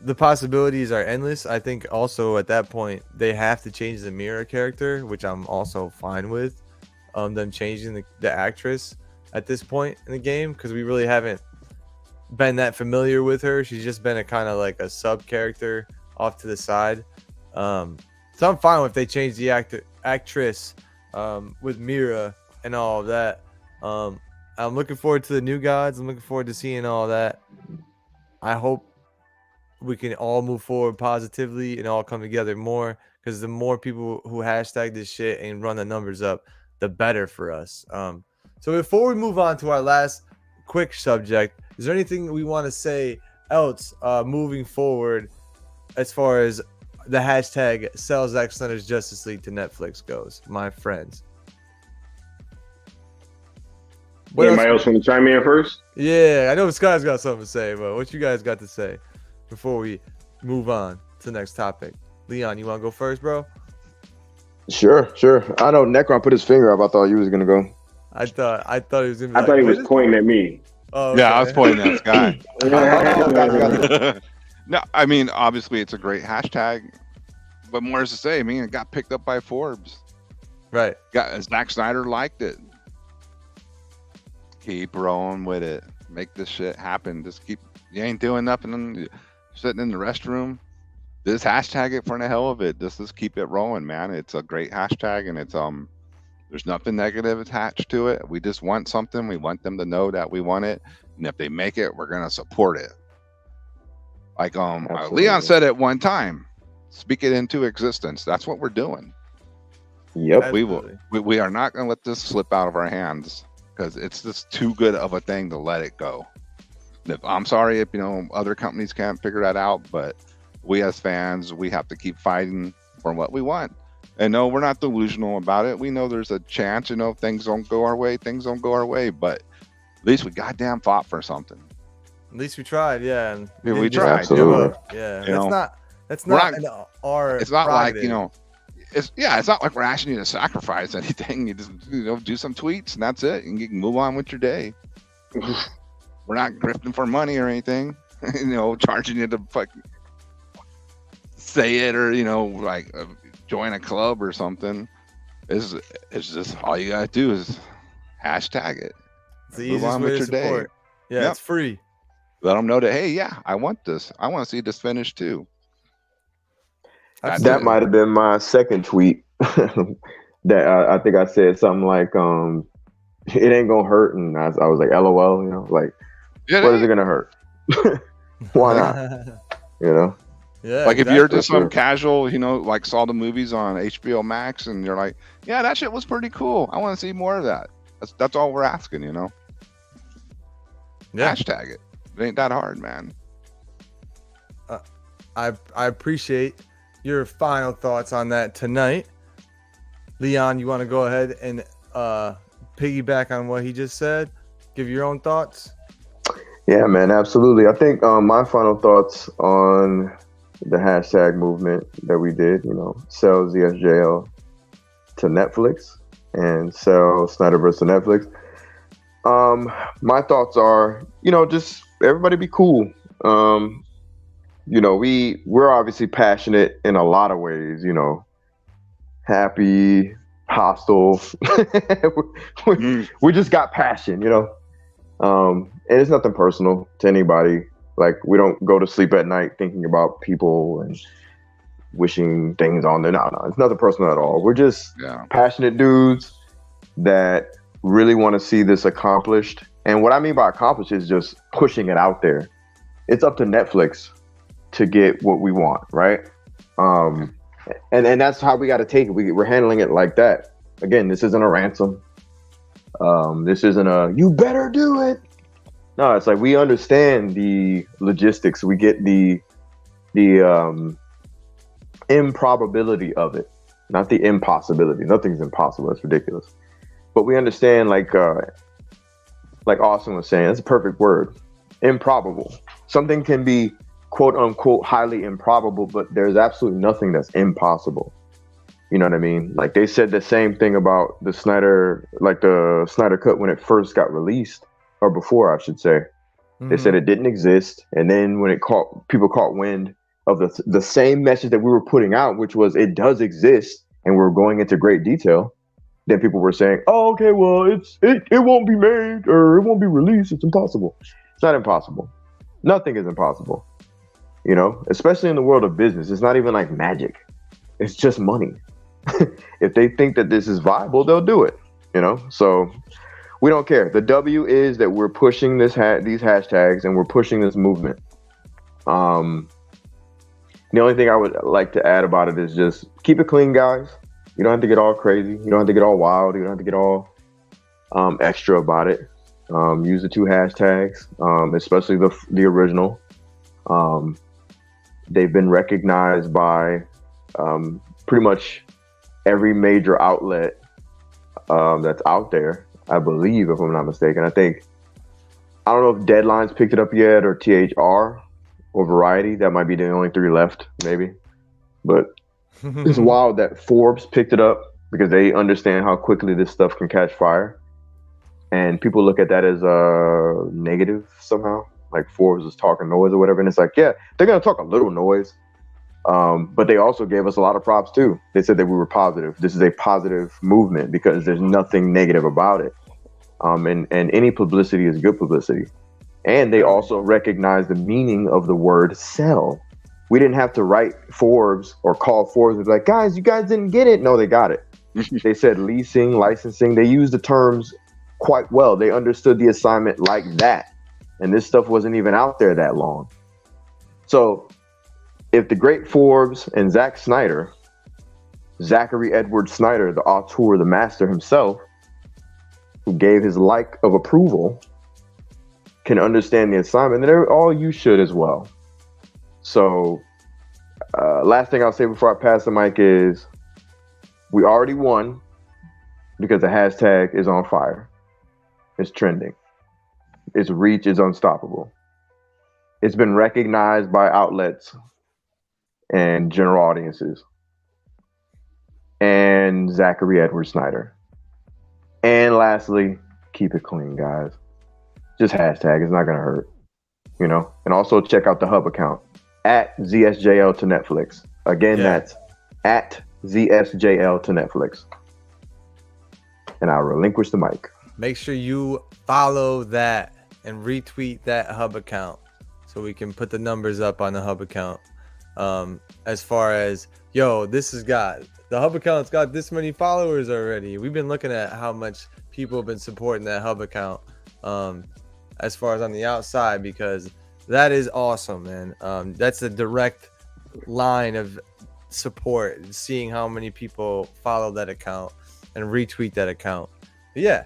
the possibilities are endless. I think also at that point they have to change the Mira character, which I'm also fine with. Them changing the actress at this point in the game, because we really haven't been that familiar with her. She's just been a kind of like a sub character off to the side. So I'm fine if they change the actress with Mira and all of that. I'm looking forward to the New Gods. I'm looking forward to seeing all that. I hope we can all move forward positively and all come together more, because the more people who hashtag this shit and run the numbers up, the better for us. So before we move on to our last quick subject, is there anything we want to say else moving forward as far as the hashtag sell Zack Snyder's Justice League to Netflix goes, my friends? Anybody else want to chime in first? Yeah, I know Sky's got something to say, but what you guys got to say before we move on to the next topic? Leon, you want to go first, bro? Sure. I know Necron put his finger up. I thought you was gonna go. I thought he was gonna be I thought he was pointing at me. Oh, Yeah, I okay. was pointing at Sky. Got it. No, I mean, obviously it's a great hashtag, but more is to say. I mean, it got picked up by Forbes. Right. Zack Snyder liked it. Keep rolling with it. Make this shit happen. Just keep. You ain't doing nothing. Sitting in the restroom. Just hashtag it for the hell of it. Just keep it rolling, man. It's a great hashtag, and it's there's nothing negative attached to it. We just want something. We want them to know that we want it, and if they make it, we're gonna support it. Like Leon said at one time, speak it into existence. That's what we're doing. Yep. We are not gonna let this slip out of our hands because it's just too good of a thing to let it go. I'm sorry if other companies can't figure that out, but we as fans, we have to keep fighting for what we want. And no, we're not delusional about it. We know there's a chance, things don't go our way, but at least we goddamn fought for something. At least we tried, yeah. And we tried. Absolutely. Yeah. It's not our it's not prerogative. like, it's not like we're asking you to sacrifice anything. You just, do some tweets and that's it. And you can move on with your day. We're not grifting for money or anything, charging you to fucking say it or, join a club or something. It's just all you gotta do is hashtag it. It's the easiest way to support. Yeah, yep. It's free. Let them know that, hey, yeah, I want this. I want to see this finished too. That might have been my second tweet. That I think I said something like, "It ain't gonna hurt," and I was like, "LOL," what is it gonna hurt? Why not? Yeah, like if you're just some casual, saw the movies on HBO Max, and you're like, "Yeah, that shit was pretty cool. I want to see more of that." That's all we're asking, Yeah. Hashtag it. It ain't that hard, man. I appreciate your final thoughts on that tonight. Leon, you want to go ahead and piggyback on what he just said? Give your own thoughts? Yeah, man, absolutely. I think my final thoughts on the hashtag movement that we did, sell ZSJL to Netflix and sell Snyderverse to Netflix. My thoughts are, just everybody be cool. We're obviously passionate in a lot of ways, happy, hostile. we just got passion, and it's nothing personal to anybody. Like, we don't go to sleep at night thinking about people and wishing things on them. No, it's nothing personal at all. We're just passionate dudes that really want to see this accomplished. And what I mean by accomplished is just pushing it out there. It's up to Netflix to get what we want, right? And that's how we got to take it. We're handling it like that. Again, this isn't a ransom. This isn't a, you better do it. No, it's like we understand the logistics. We get the improbability of it, not the impossibility. Nothing's impossible. That's ridiculous. But we understand, like Austin was saying, that's a perfect word. Improbable. Something can be quote unquote highly improbable, but there's absolutely nothing that's impossible. You know what I mean? Like, they said the same thing about the Snyder Cut when it first got released, or before, I should say. Mm-hmm. They said it didn't exist, and then when people caught wind of the same message that we were putting out, which was it does exist, and we're going into great detail. Then people were saying, "Oh, okay, well, it won't be made or it won't be released. It's impossible." It's not impossible. Nothing is impossible. Especially in the world of business. It's not even like magic. It's just money. If they think that this is viable, they'll do it. So we don't care. The W is that we're pushing these hashtags and we're pushing this movement. The only thing I would like to add about it is just keep it clean, guys. You don't have to get all crazy. You don't have to get all wild. You don't have to get all extra about it. Use the 2 hashtags, especially the original. They've been recognized by pretty much every major outlet that's out there, I believe, if I'm not mistaken. I don't know if Deadline's picked it up yet, or THR, or Variety. That might be the only 3 left, maybe. But it's wild that Forbes picked it up because they understand how quickly this stuff can catch fire. And people look at that as a negative somehow. Like Forbes is talking noise or whatever. And it's like, yeah, they're going to talk a little noise. But they also gave us a lot of props too. They said that we were positive. This is a positive movement because there's nothing negative about it. And any publicity is good publicity. And they also recognize the meaning of the word sell. We didn't have to write Forbes or call Forbes and be like, guys, you guys didn't get it. No, they got it. They said leasing, licensing. They used the terms quite well. They understood the assignment like that. And this stuff wasn't even out there that long. So if the great Forbes and Zack Snyder, Zachary Edward Snyder, the auteur, the master himself, who gave his like of approval, can understand the assignment, then all you should as well. So last thing I'll say before I pass the mic is we already won because the hashtag is on fire. It's trending. Its reach is unstoppable. It's been recognized by outlets and general audiences. And Zachary Edward Snyder. And lastly, keep it clean, guys. Just hashtag. It's not going to hurt. You know? And also check out the Hub account at ZSJL to Netflix. Again, that's at ZSJL to Netflix. And I'll relinquish the mic. Make sure you follow that and retweet that Hub account so we can put the numbers up on the Hub account. As far as, the Hub account's got this many followers already. We've been looking at how much people have been supporting that Hub account as far as on the outside, because that is awesome, man. That's a direct line of support, seeing how many people follow that account and retweet that account. But yeah,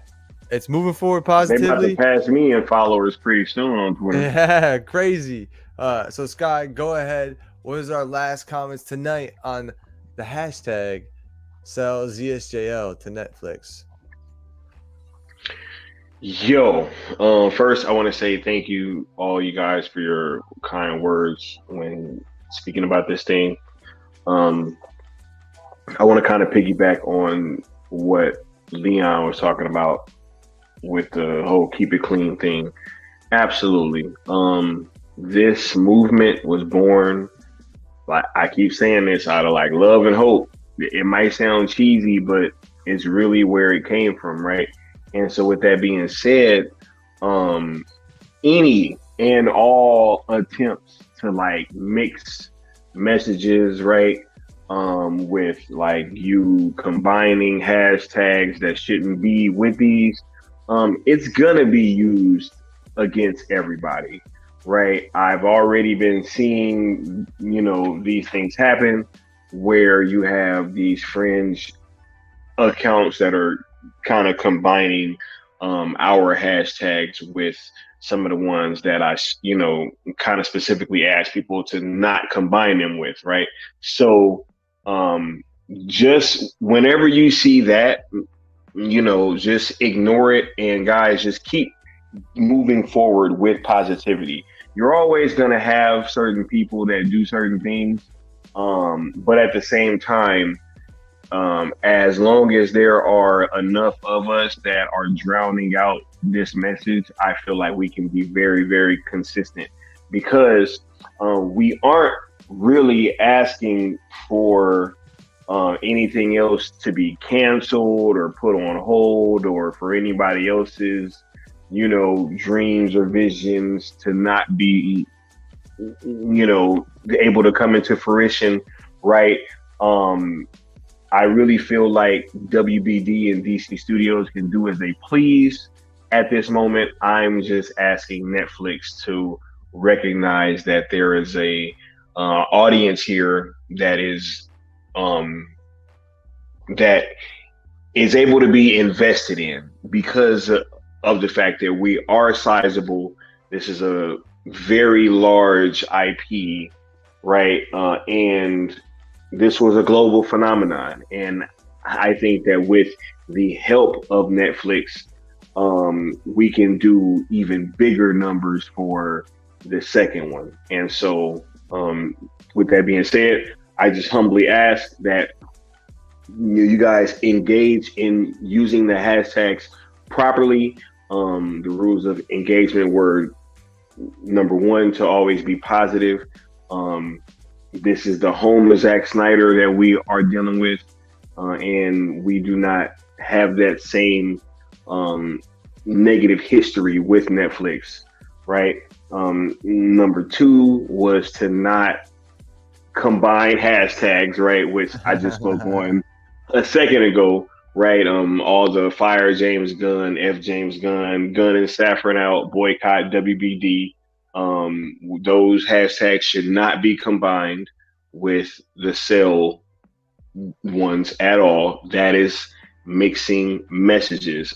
it's moving forward positively. They about to pass me in followers pretty soon on Twitter. Yeah, crazy. So Sky, go ahead. What is our last comments tonight on the hashtag sell ZSJL to Netflix? First I want to say thank you all you guys for your kind words when speaking about this thing. I want to kind of piggyback on what Leon was talking about with the whole keep it clean thing. Absolutely. This movement was born, like I keep saying this, out of like love and hope. It might sound cheesy, but it's really where it came from, right? And so with that being said, any and all attempts to like mix messages, right? With like you combining hashtags that shouldn't be with these, it's gonna be used against everybody, right? I've already been seeing, these things happen where you have these fringe accounts that are kind of combining our hashtags with some of the ones that I, kind of specifically ask people to not combine them with, right? So just whenever you see that, just ignore it, and guys, just keep moving forward with positivity. You're always going to have certain people that do certain things, but at the same time, as long as there are enough of us that are drowning out this message, I feel like we can be very, very consistent, because we aren't really asking for anything else to be canceled or put on hold, or for anybody else's, dreams or visions to not be, able to come into fruition, right? I really feel like WBD and DC Studios can do as they please at this moment. I'm just asking Netflix to recognize that there is a audience here that is able to be invested in because of the fact that we are sizable. This is a very large IP, right? And this was a global phenomenon. And I think that with the help of Netflix, we can do even bigger numbers for the second one. And so with that being said, I just humbly ask that you guys engage in using the hashtags properly. The rules of engagement were, number one, to always be positive. This is the home of Zack Snyder that we are dealing with, and we do not have that same negative history with Netflix, right? Number two was to not combined hashtags, right? Which I just spoke on a second ago, right? All the fire James Gunn, F James Gunn, Gunn and Saffron out, boycott WBD. Those hashtags should not be combined with the sell ones at all. That is mixing messages.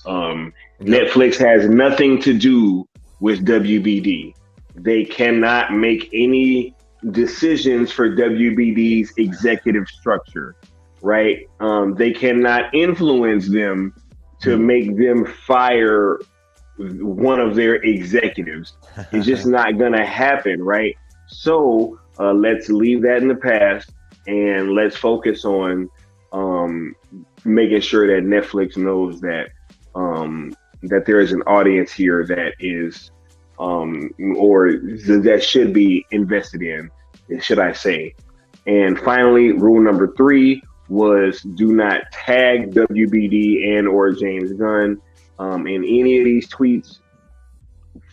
Netflix has nothing to do with WBD. They cannot make any decisions for WBD's executive structure, right? They cannot influence them to make them fire one of their executives. It's just not going to happen, right? So let's leave that in the past and let's focus on making sure that Netflix knows that that there is an audience here that is or that should be invested in, should I say. And finally, rule number 3 was do not tag WBD and or James Gunn in any of these tweets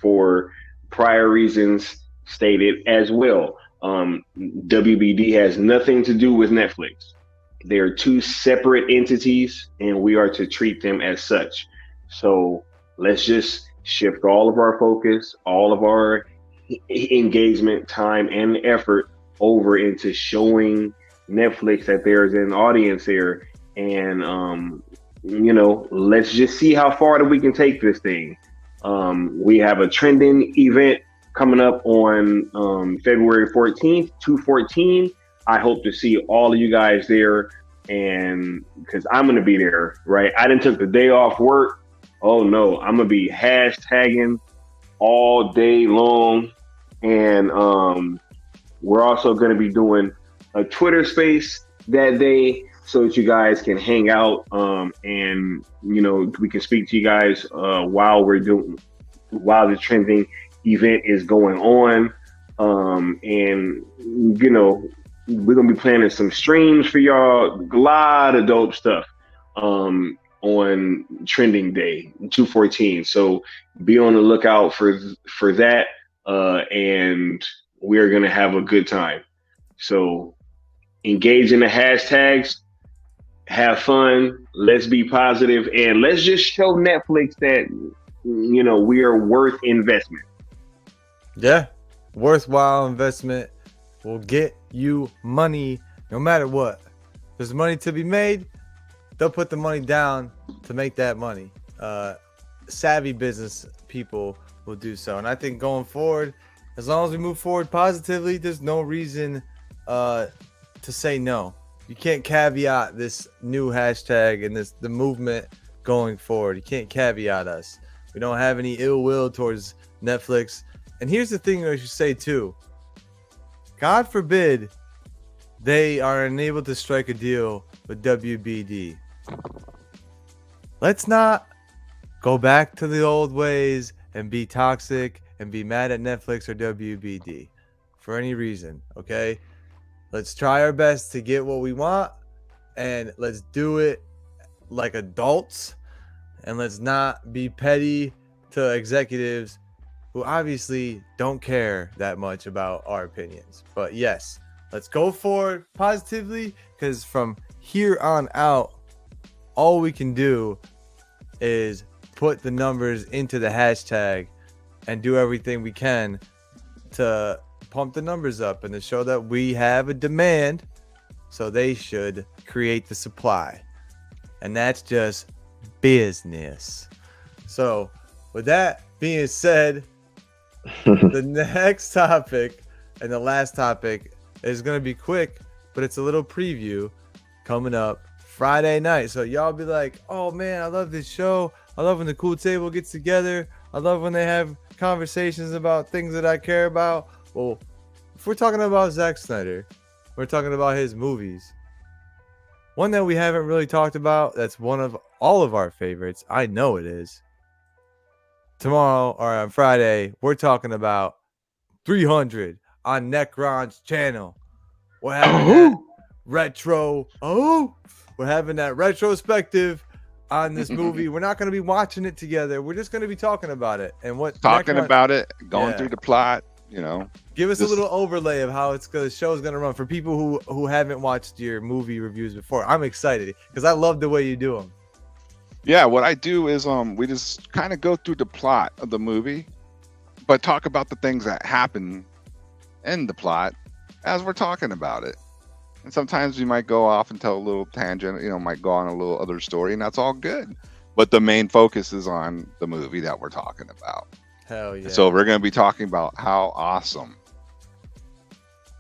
for prior reasons stated as well. WBD has nothing to do with Netflix. They are 2 separate entities, and we are to treat them as such. So let's just shift all of our focus, all of our engagement, time, and effort over into showing Netflix that there's an audience there. And, let's just see how far that we can take this thing. We have a trending event coming up on February 14th, 2/14. I hope to see all of you guys there, and because I'm going to be there, right? I didn't took the day off work. Oh no, I'm going to be hashtagging all day long. And we're also going to be doing a Twitter space that day so that you guys can hang out and, we can speak to you guys while the trending event is going on. And, we're going to be planning some streams for y'all, a lot of dope stuff on trending day 2/14. So be on the lookout for that. And we're going to have a good time. So engage in the hashtags, have fun, let's be positive, and let's just show Netflix that, we are worth investment. Yeah, worthwhile investment will get you money no matter what. There's money to be made. They'll put the money down to make that money. Savvy business people will do so. And I think going forward, as long as we move forward positively, there's no reason to say no. You can't caveat this new hashtag and the movement going forward. You can't caveat us. We don't have any ill will towards Netflix. And here's the thing I should say too. God forbid they are unable to strike a deal with WBD. Let's not go back to the old ways and be toxic and be mad at Netflix or WBD for any reason, okay? Let's try our best to get what we want, and let's do it like adults, and let's not be petty to executives who obviously don't care that much about our opinions. But yes, let's go forward positively, because from here on out, all we can do is put the numbers into the hashtag and do everything we can to pump the numbers up and to show that we have a demand, so they should create the supply. And that's just business. So with that being said, the next topic and the last topic is going to be quick, but it's a little preview coming up Friday night. So y'all be like, oh man, I love this show. I love when the cool table gets together. I love when they have conversations about things that I care about. Well, if we're talking about Zack Snyder, we're talking about his movies. One that we haven't really talked about, that's one of all of our favorites. I know it is. Tomorrow, or on Friday, we're talking about 300 on Necron's channel. We're having that we're having that retrospective on this movie. We're not going to be watching it together. We're just going to be talking about it and what about it, going through the plot, Give us a Just- little overlay of how the show's gonna run for people who haven't watched your movie reviews before. I'm excited because I love the way you do them. Yeah, what I do is we just kind of go through the plot of the movie, but talk about the things that happen in the plot as we're talking about it. And sometimes we might go off and tell a little tangent, might go on a little other story, and that's all good. But the main focus is on the movie that we're talking about. Hell yeah. So we're going to be talking about how awesome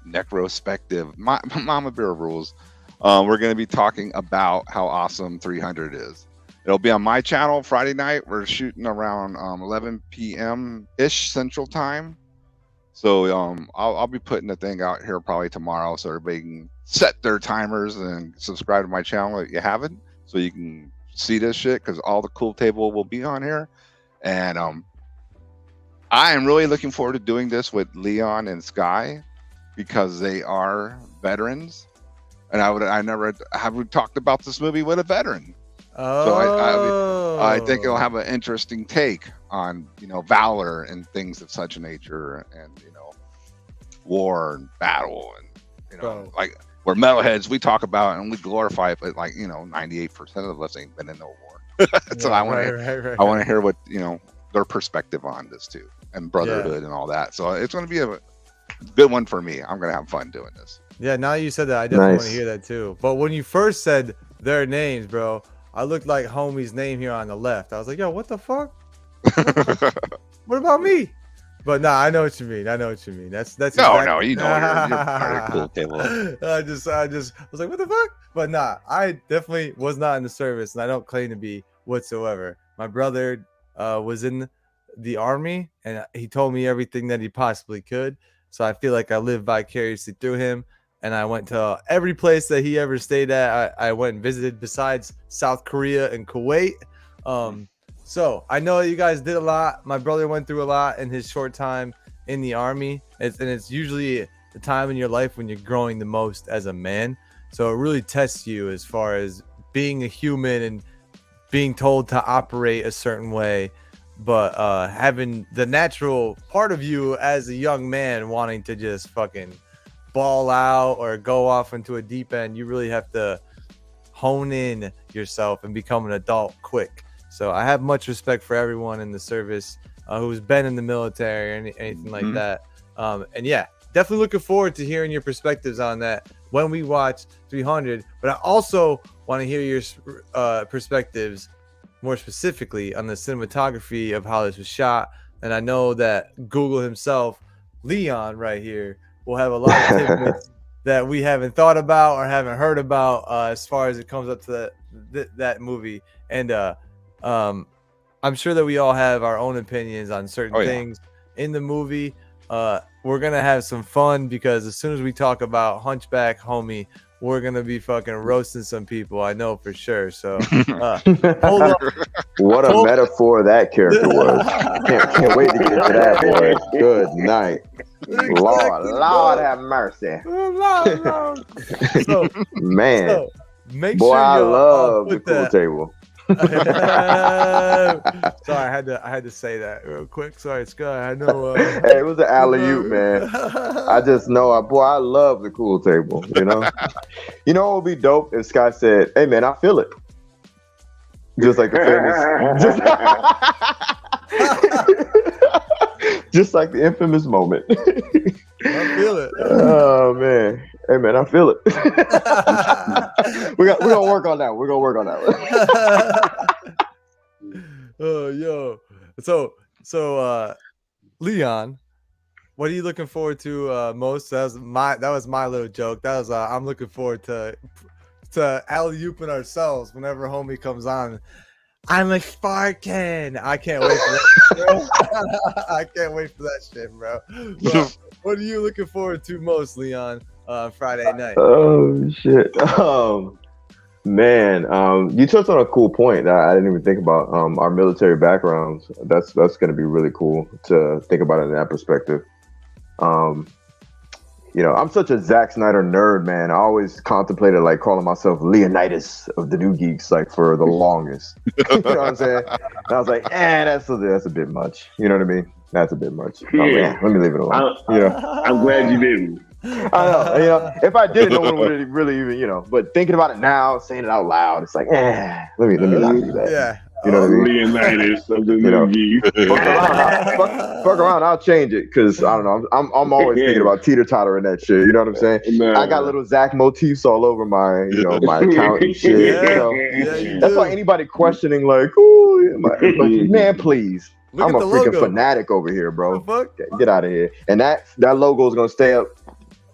retrospective Mama Bear rules. We're going to be talking about how awesome 300 is. It'll be on my channel Friday night. We're shooting around 11 p.m. ish Central Time. So I'll be putting the thing out here probably tomorrow, so everybody can set their timers and subscribe to my channel if you haven't, so you can see this shit, because all the cool table will be on here. And I am really looking forward to doing this with Leon and Sky, because they are veterans, and I never have talked about this movie with a veteran. So I think it'll have an interesting take on valor and things of such a nature, and war and battle, and Bro. like we're metalheads, we talk about it and we glorify it, but 98% of us ain't been in no war. So I want to hear what their perspective on this too, and brotherhood and all that. So it's going to be a good one for me. I'm going to have fun doing this. Yeah, now you said that, I definitely want Nice. to hear that too. But when you first said their names, bro, I looked like homie's name here on the left. I was like, yo, what the fuck? What about me? But nah, I know what you mean. That's No, exactly- you're part of the cool table. I just was like, what the fuck? But nah, I definitely was not in the service, and I don't claim to be whatsoever. My brother was in the army, and he told me everything that he possibly could. So I feel like I lived vicariously through him, and I went to every place that he ever stayed at. I went and visited, besides South Korea and Kuwait. So I know you guys did a lot. My brother went through a lot in his short time in the army. It's usually the time in your life when you're growing the most as a man. So it really tests you as far as being a human and being told to operate a certain way, but having the natural part of you as a young man wanting to just fucking ball out or go off into a deep end. You really have to hone in yourself and become an adult quick. So I have much respect for everyone in the service who's been in the military or anything like that. And yeah, definitely looking forward to hearing your perspectives on that when we watch 300. But I also want to hear your perspectives more specifically on the cinematography of how this was shot. And I know that Google himself, Leon right here, will have a lot of tidbits that we haven't thought about or haven't heard about as far as it comes up to that movie. And I'm sure that we all have our own opinions on certain things in the movie. We're gonna have some fun, because as soon as we talk about Hunchback Homie, we're gonna be fucking roasting some people. I know for sure. So hold on. What a metaphor that character was. Can't wait to get into that, boy. Good night. Lord have mercy. So, Man, so make boy, sure I you love the put cool that. table. Sorry, I had to say that real quick. Sorry, Sky. I know. Hey, it was an alley-oop, man. I just know, I love the cool table. You know what would be dope if Sky said, "Hey, man, I feel it," just like the famous, just like the infamous moment. I feel it. Oh man, hey man, I feel it. We're gonna work on that. We're gonna work on that. Oh, yo. So, Leon, what are you looking forward to most? That was my little joke. That was I'm looking forward to alley-ooping ourselves whenever homie comes on. I'm a Spartan. I can't wait for that. I can't wait for that shit, bro. But what are you looking forward to most, Leon, Friday night? Oh shit. Man, you touched on a cool point that I didn't even think about. Our military backgrounds. That's going to be really cool to think about it in that perspective. I'm such a Zack Snyder nerd, man. I always contemplated like calling myself Leonidas of the New Geeks, like for the longest. You know what I'm saying? And I was like, that's a bit much. You know what I mean? That's a bit much. Oh, man, let me leave it alone. I'm glad you didn't. I know. If I did, no one would really even, But thinking about it now, saying it out loud, it's like, let me not do that. Yeah. You know what I mean? Leonidas of the movie. Fuck around, I'll change it because I don't know. I'm always thinking about teeter-totter and that shit. You know what I'm saying? Nah. I got little Zach motifs all over my my account and shit. That's why anybody questioning like, man, please. I'm a freaking fanatic over here, bro. Get out of here. And that logo is gonna stay up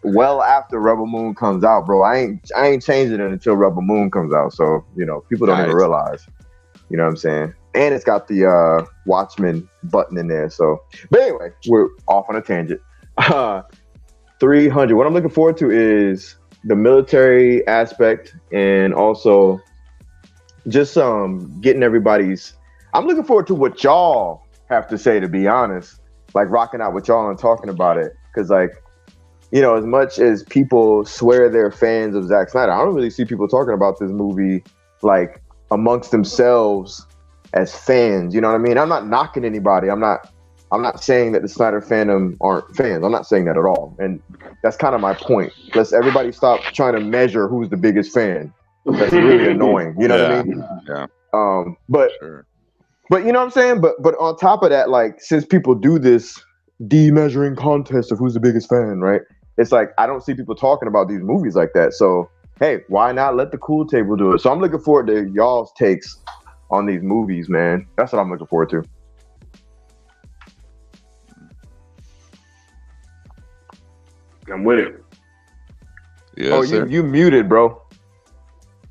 well after Rebel Moon comes out, bro. I ain't changing it until Rebel Moon comes out. So people don't even realize. You know what I'm saying? And it's got the Watchmen button in there. So, but anyway, we're off on a tangent. 300. What I'm looking forward to is the military aspect and also just getting everybody's. I'm looking forward to what y'all have to say, to be honest. Like rocking out with y'all and talking about it. Because as much as people swear they're fans of Zack Snyder, I don't really see people talking about this movie like amongst themselves as fans. You know what I mean? I'm not knocking anybody. I'm not saying that the Snyder fandom aren't fans. I'm not saying that at all. And that's kind of my point. Let's everybody stop trying to measure who's the biggest fan. That's really annoying. You know what I mean? Yeah. But you know what I'm saying? But on top of that, like since people do this de-measuring contest of who's the biggest fan, right? It's like I don't see people talking about these movies like that. So hey, why not let the cool table do it? So I'm looking forward to y'all's takes on these movies, man. That's what I'm looking forward to. I'm with it. Yes, sir. You muted, bro.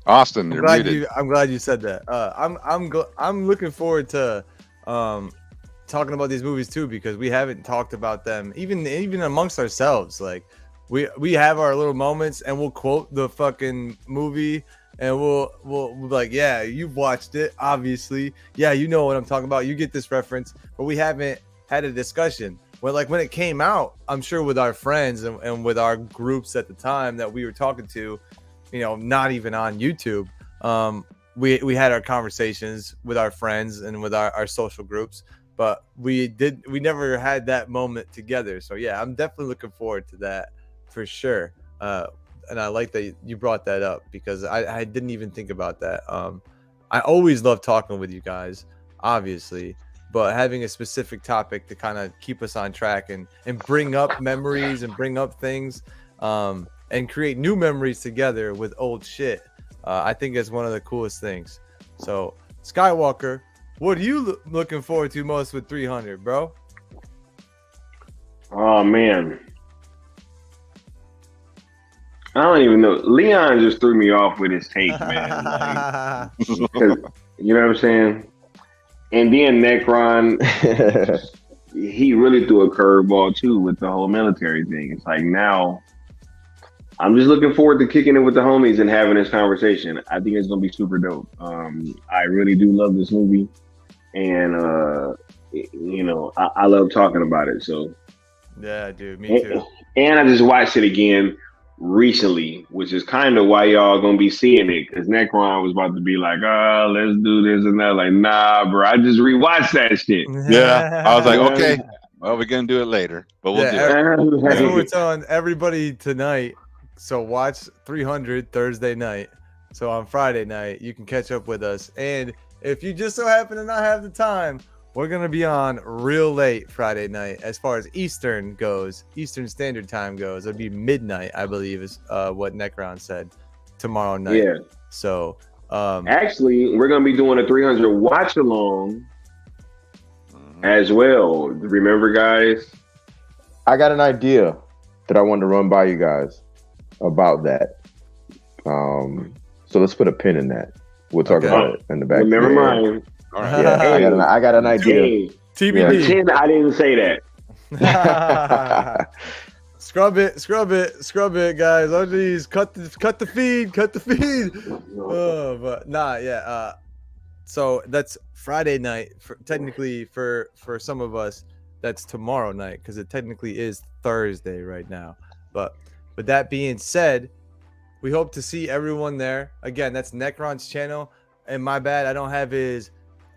Austin, you're muted. I'm glad you said that. I'm looking forward to talking about these movies too, because we haven't talked about them even amongst ourselves. Like we have our little moments and we'll quote the fucking movie and we'll be like, yeah, you've watched it, obviously. Yeah, you know what I'm talking about. You get this reference, but we haven't had a discussion. When it came out, I'm sure with our friends and with our groups at the time that we were talking to, not even on YouTube, we had our conversations with our friends and with our social groups, but we never had that moment together. So yeah, I'm definitely looking forward to that for sure. And I like that you brought that up because I didn't even think about that. I always love talking with you guys, obviously, but having a specific topic to kind of keep us on track and bring up memories and bring up things and create new memories together with old shit. I think is one of the coolest things. So Skywalker, what are you looking forward to most with 300, bro? Oh man, I don't even know. Leon just threw me off with his take, man. Like, you know what I'm saying? And then Necron, he really threw a curveball too with the whole military thing. It's like now, I'm just looking forward to kicking it with the homies and having this conversation. I think it's gonna be super dope. I really do love this movie, and I love talking about it. So yeah, dude, me too. And I just watched it again recently, which is kind of why y'all gonna be seeing it, because Necron was about to be like, let's do this and that. Like, nah, bro, I just rewatched that shit. Yeah, I was like, okay, well, we're gonna do it later, but we'll do it. That's what we're telling everybody tonight. So watch 300 Thursday night. So on Friday night, you can catch up with us. And if you just so happen to not have the time, we're going to be on real late Friday night as far as Eastern goes. Eastern Standard Time goes. It'll be midnight, I believe, is what Necron said tomorrow night. Yeah. So actually, we're going to be doing a 300 watch along as well. Remember, guys? I got an idea that I wanted to run by you guys about that. So let's put a pin in that. We'll talk about it in the back. Well, never mind. All right. Yeah, I got an idea. TBD. Pretend I didn't say that. Scrub it, guys. Oh geez, cut the feed. Oh, but nah, yeah. So that's Friday night. Technically, for some of us, that's tomorrow night because it technically is Thursday right now. But with that being said, we hope to see everyone there. Again, that's Necron's channel. And my bad, I don't have his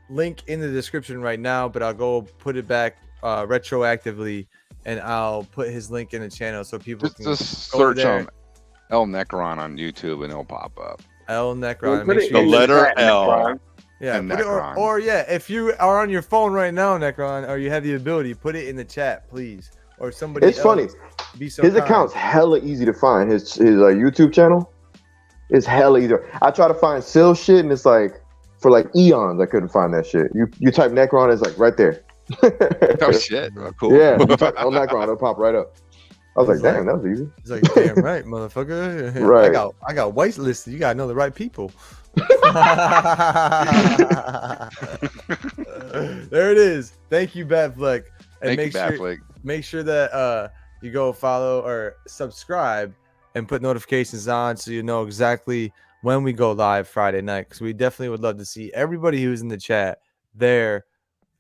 link in the description right now, but I'll go put it back retroactively, and I'll put his link in the channel so people can Just go over search there. on L Necron on YouTube and it'll pop up. L Necron. Put Make it sure The in you letter chat, L. Necron. yeah, and put it, Necron. or yeah, if you are on your phone right now, Necron, or you have the ability, put it in the chat, please. Or somebody. It's funny. Be so His kind. account's hella easy to find. His YouTube channel is hella easy. I try to find Sil shit, and it's like for like eons I couldn't find that shit. You type Necron, it's like right there. Oh shit! Oh, cool. Yeah, you type El Necron, it'll pop right up. I was like, He's damn, like- that was easy. He's like, damn right, motherfucker. Right. I got whitelisted. You gotta know the right people. There it is. Thank you, Batfleck. And Thank you, Batfleck. make sure that you go follow or subscribe and put notifications on so you know exactly when we go live Friday night, because we definitely would love to see everybody who's in the chat there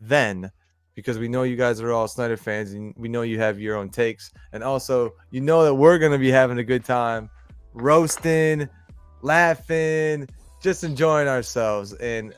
then, because we know you guys are all Snyder fans and we know you have your own takes, and also you know that we're going to be having a good time roasting, laughing, just enjoying ourselves. And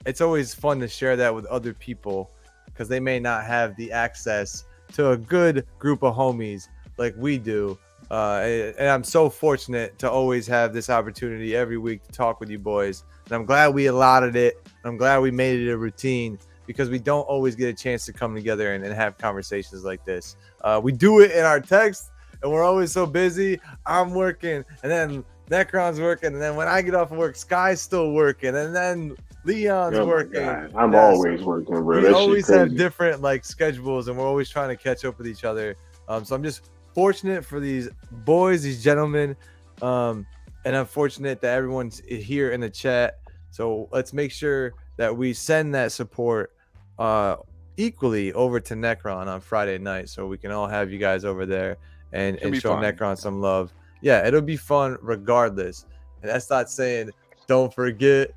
it's always fun to share that with other people because they may not have the access to a good group of homies like we do. And I'm so fortunate to always have this opportunity every week to talk with you boys. And I'm glad we allotted it. I'm glad we made it a routine because we don't always get a chance to come together and have conversations like this. We do it in our text, and we're always so busy. I'm working, and then Necron's working, and then when I get off of work, Sky's still working, and then Leon's Oh my working. God. I'm Yes. always working, bro. We That always shit have crazy. different like schedules, and we're always trying to catch up with each other. So I'm just fortunate for these boys, these gentlemen, and I'm fortunate that everyone's here in the chat. So let's make sure that we send that support equally over to Necron on Friday night, so we can all have you guys over there and It'll be show fun. Necron some love. Yeah, it'll be fun regardless. And that's not saying don't forget.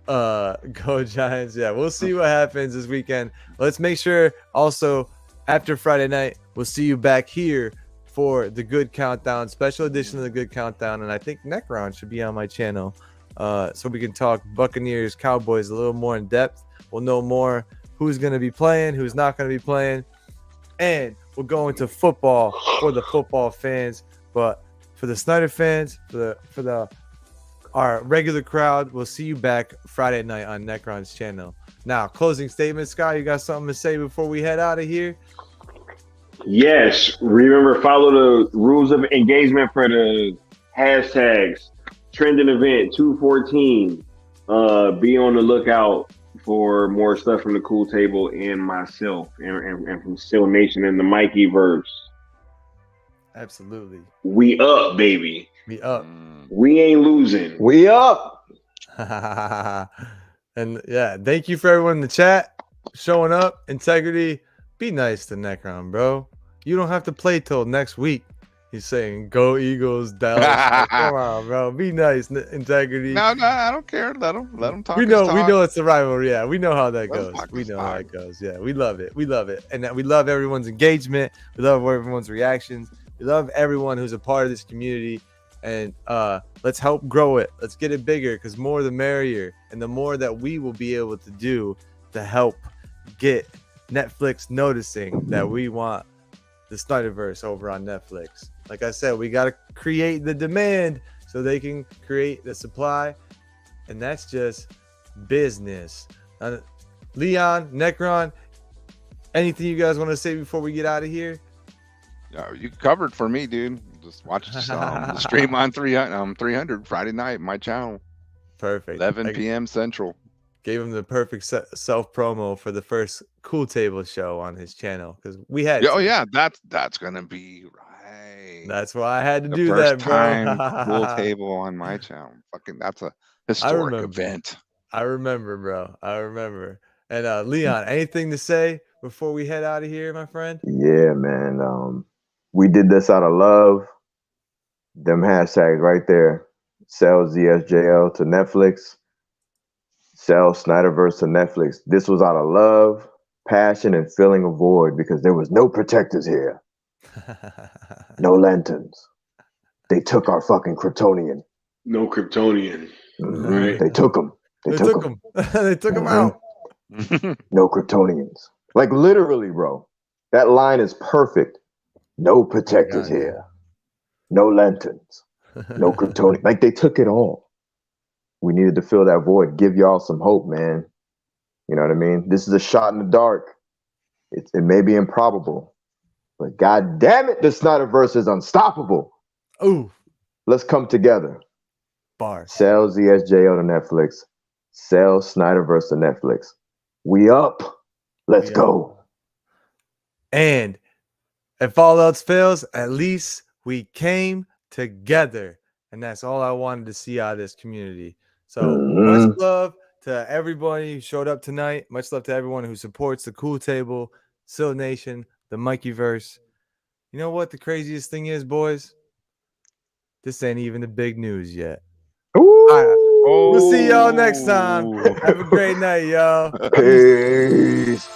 Go Giants. Yeah, we'll see what happens this weekend. Let's make sure also after Friday night, we'll see you back here for the Good Countdown, special edition of the Good Countdown. And I think Necron should be on my channel so we can talk Buccaneers, Cowboys a little more in depth. We'll know more who's going to be playing, who's not going to be playing. And we'll go into football for the football fans. But for the Snyder fans, for our regular crowd, we'll see you back Friday night on Necron's channel. Now, closing statement, Sky, you got something to say before we head out of here? Yes. Remember, follow the rules of engagement for the hashtags. Trending event 214. Be on the lookout for more stuff from the Cool Table and myself and from Still Nation and the Mikey verse. Absolutely. We up, baby. We up. We ain't losing. We up. And yeah, thank you for everyone in the chat showing up. Integrity. Be nice to Necron, bro. You don't have to play till next week. He's saying, "Go Eagles, Dallas." Come on, bro. Be nice, Integrity. No, I don't care. Let them talk. We know it's a rivalry. Yeah, we know how that Let 'em goes. talk We his know how talk. it goes. Yeah, we love it. We love it, and we love everyone's engagement. We love everyone's reactions. We love everyone who's a part of this community, and let's help grow it. Let's get it bigger, because more the merrier, and the more that we will be able to do to help get Netflix noticing that we want the Snyderverse over on Netflix. Like I said, we got to create the demand so they can create the supply, and that's just business. Leon, Necron, anything you guys want to say before we get out of here? Yeah, you covered for me, dude. Just watch the stream on 300 Friday night, my channel, Perfect. 11 I p.m. Central. gave him the perfect self promo for the first Cool Table show on his channel, because we had. Yeah, oh to. yeah, that's gonna be right. That's why I had to The do first that, bro. time Cool Table on my channel. Fucking, that's a historic remember. event. I remember, bro. I remember. And Leon, anything to say before we head out of here, my friend? Yeah, man. We did this out of love. Them hashtags right there. Sell ZSJL to Netflix. Sell Snyderverse to Netflix. This was out of love, passion, and filling a void because there was no protectors here. No lanterns. They took our fucking Kryptonian. No Kryptonian. Mhm. Right. They took him. They took him. They took him out. No Kryptonians. Like literally, bro. That line is perfect. No protectors here. No lanterns. No kryptonian. Like they took it all. We needed to fill that void. Give y'all some hope, man. You know what I mean? This is a shot in the dark. It may be improbable, but god damn it, the Snyderverse is unstoppable. Ooh. Let's come together. Bars. Sell ZSJO to Netflix. Sell Snyderverse to Netflix. We up. Let's go. And if all else fails, at least we came together. And that's all I wanted to see out of this community. So much love to everybody who showed up tonight. Much love to everyone who supports the Cool Table, Sill Nation, the Mikeyverse. You know what the craziest thing is, boys? This ain't even the big news yet. Ooh. All right. We'll see y'all next time. Have a great night, y'all. Peace.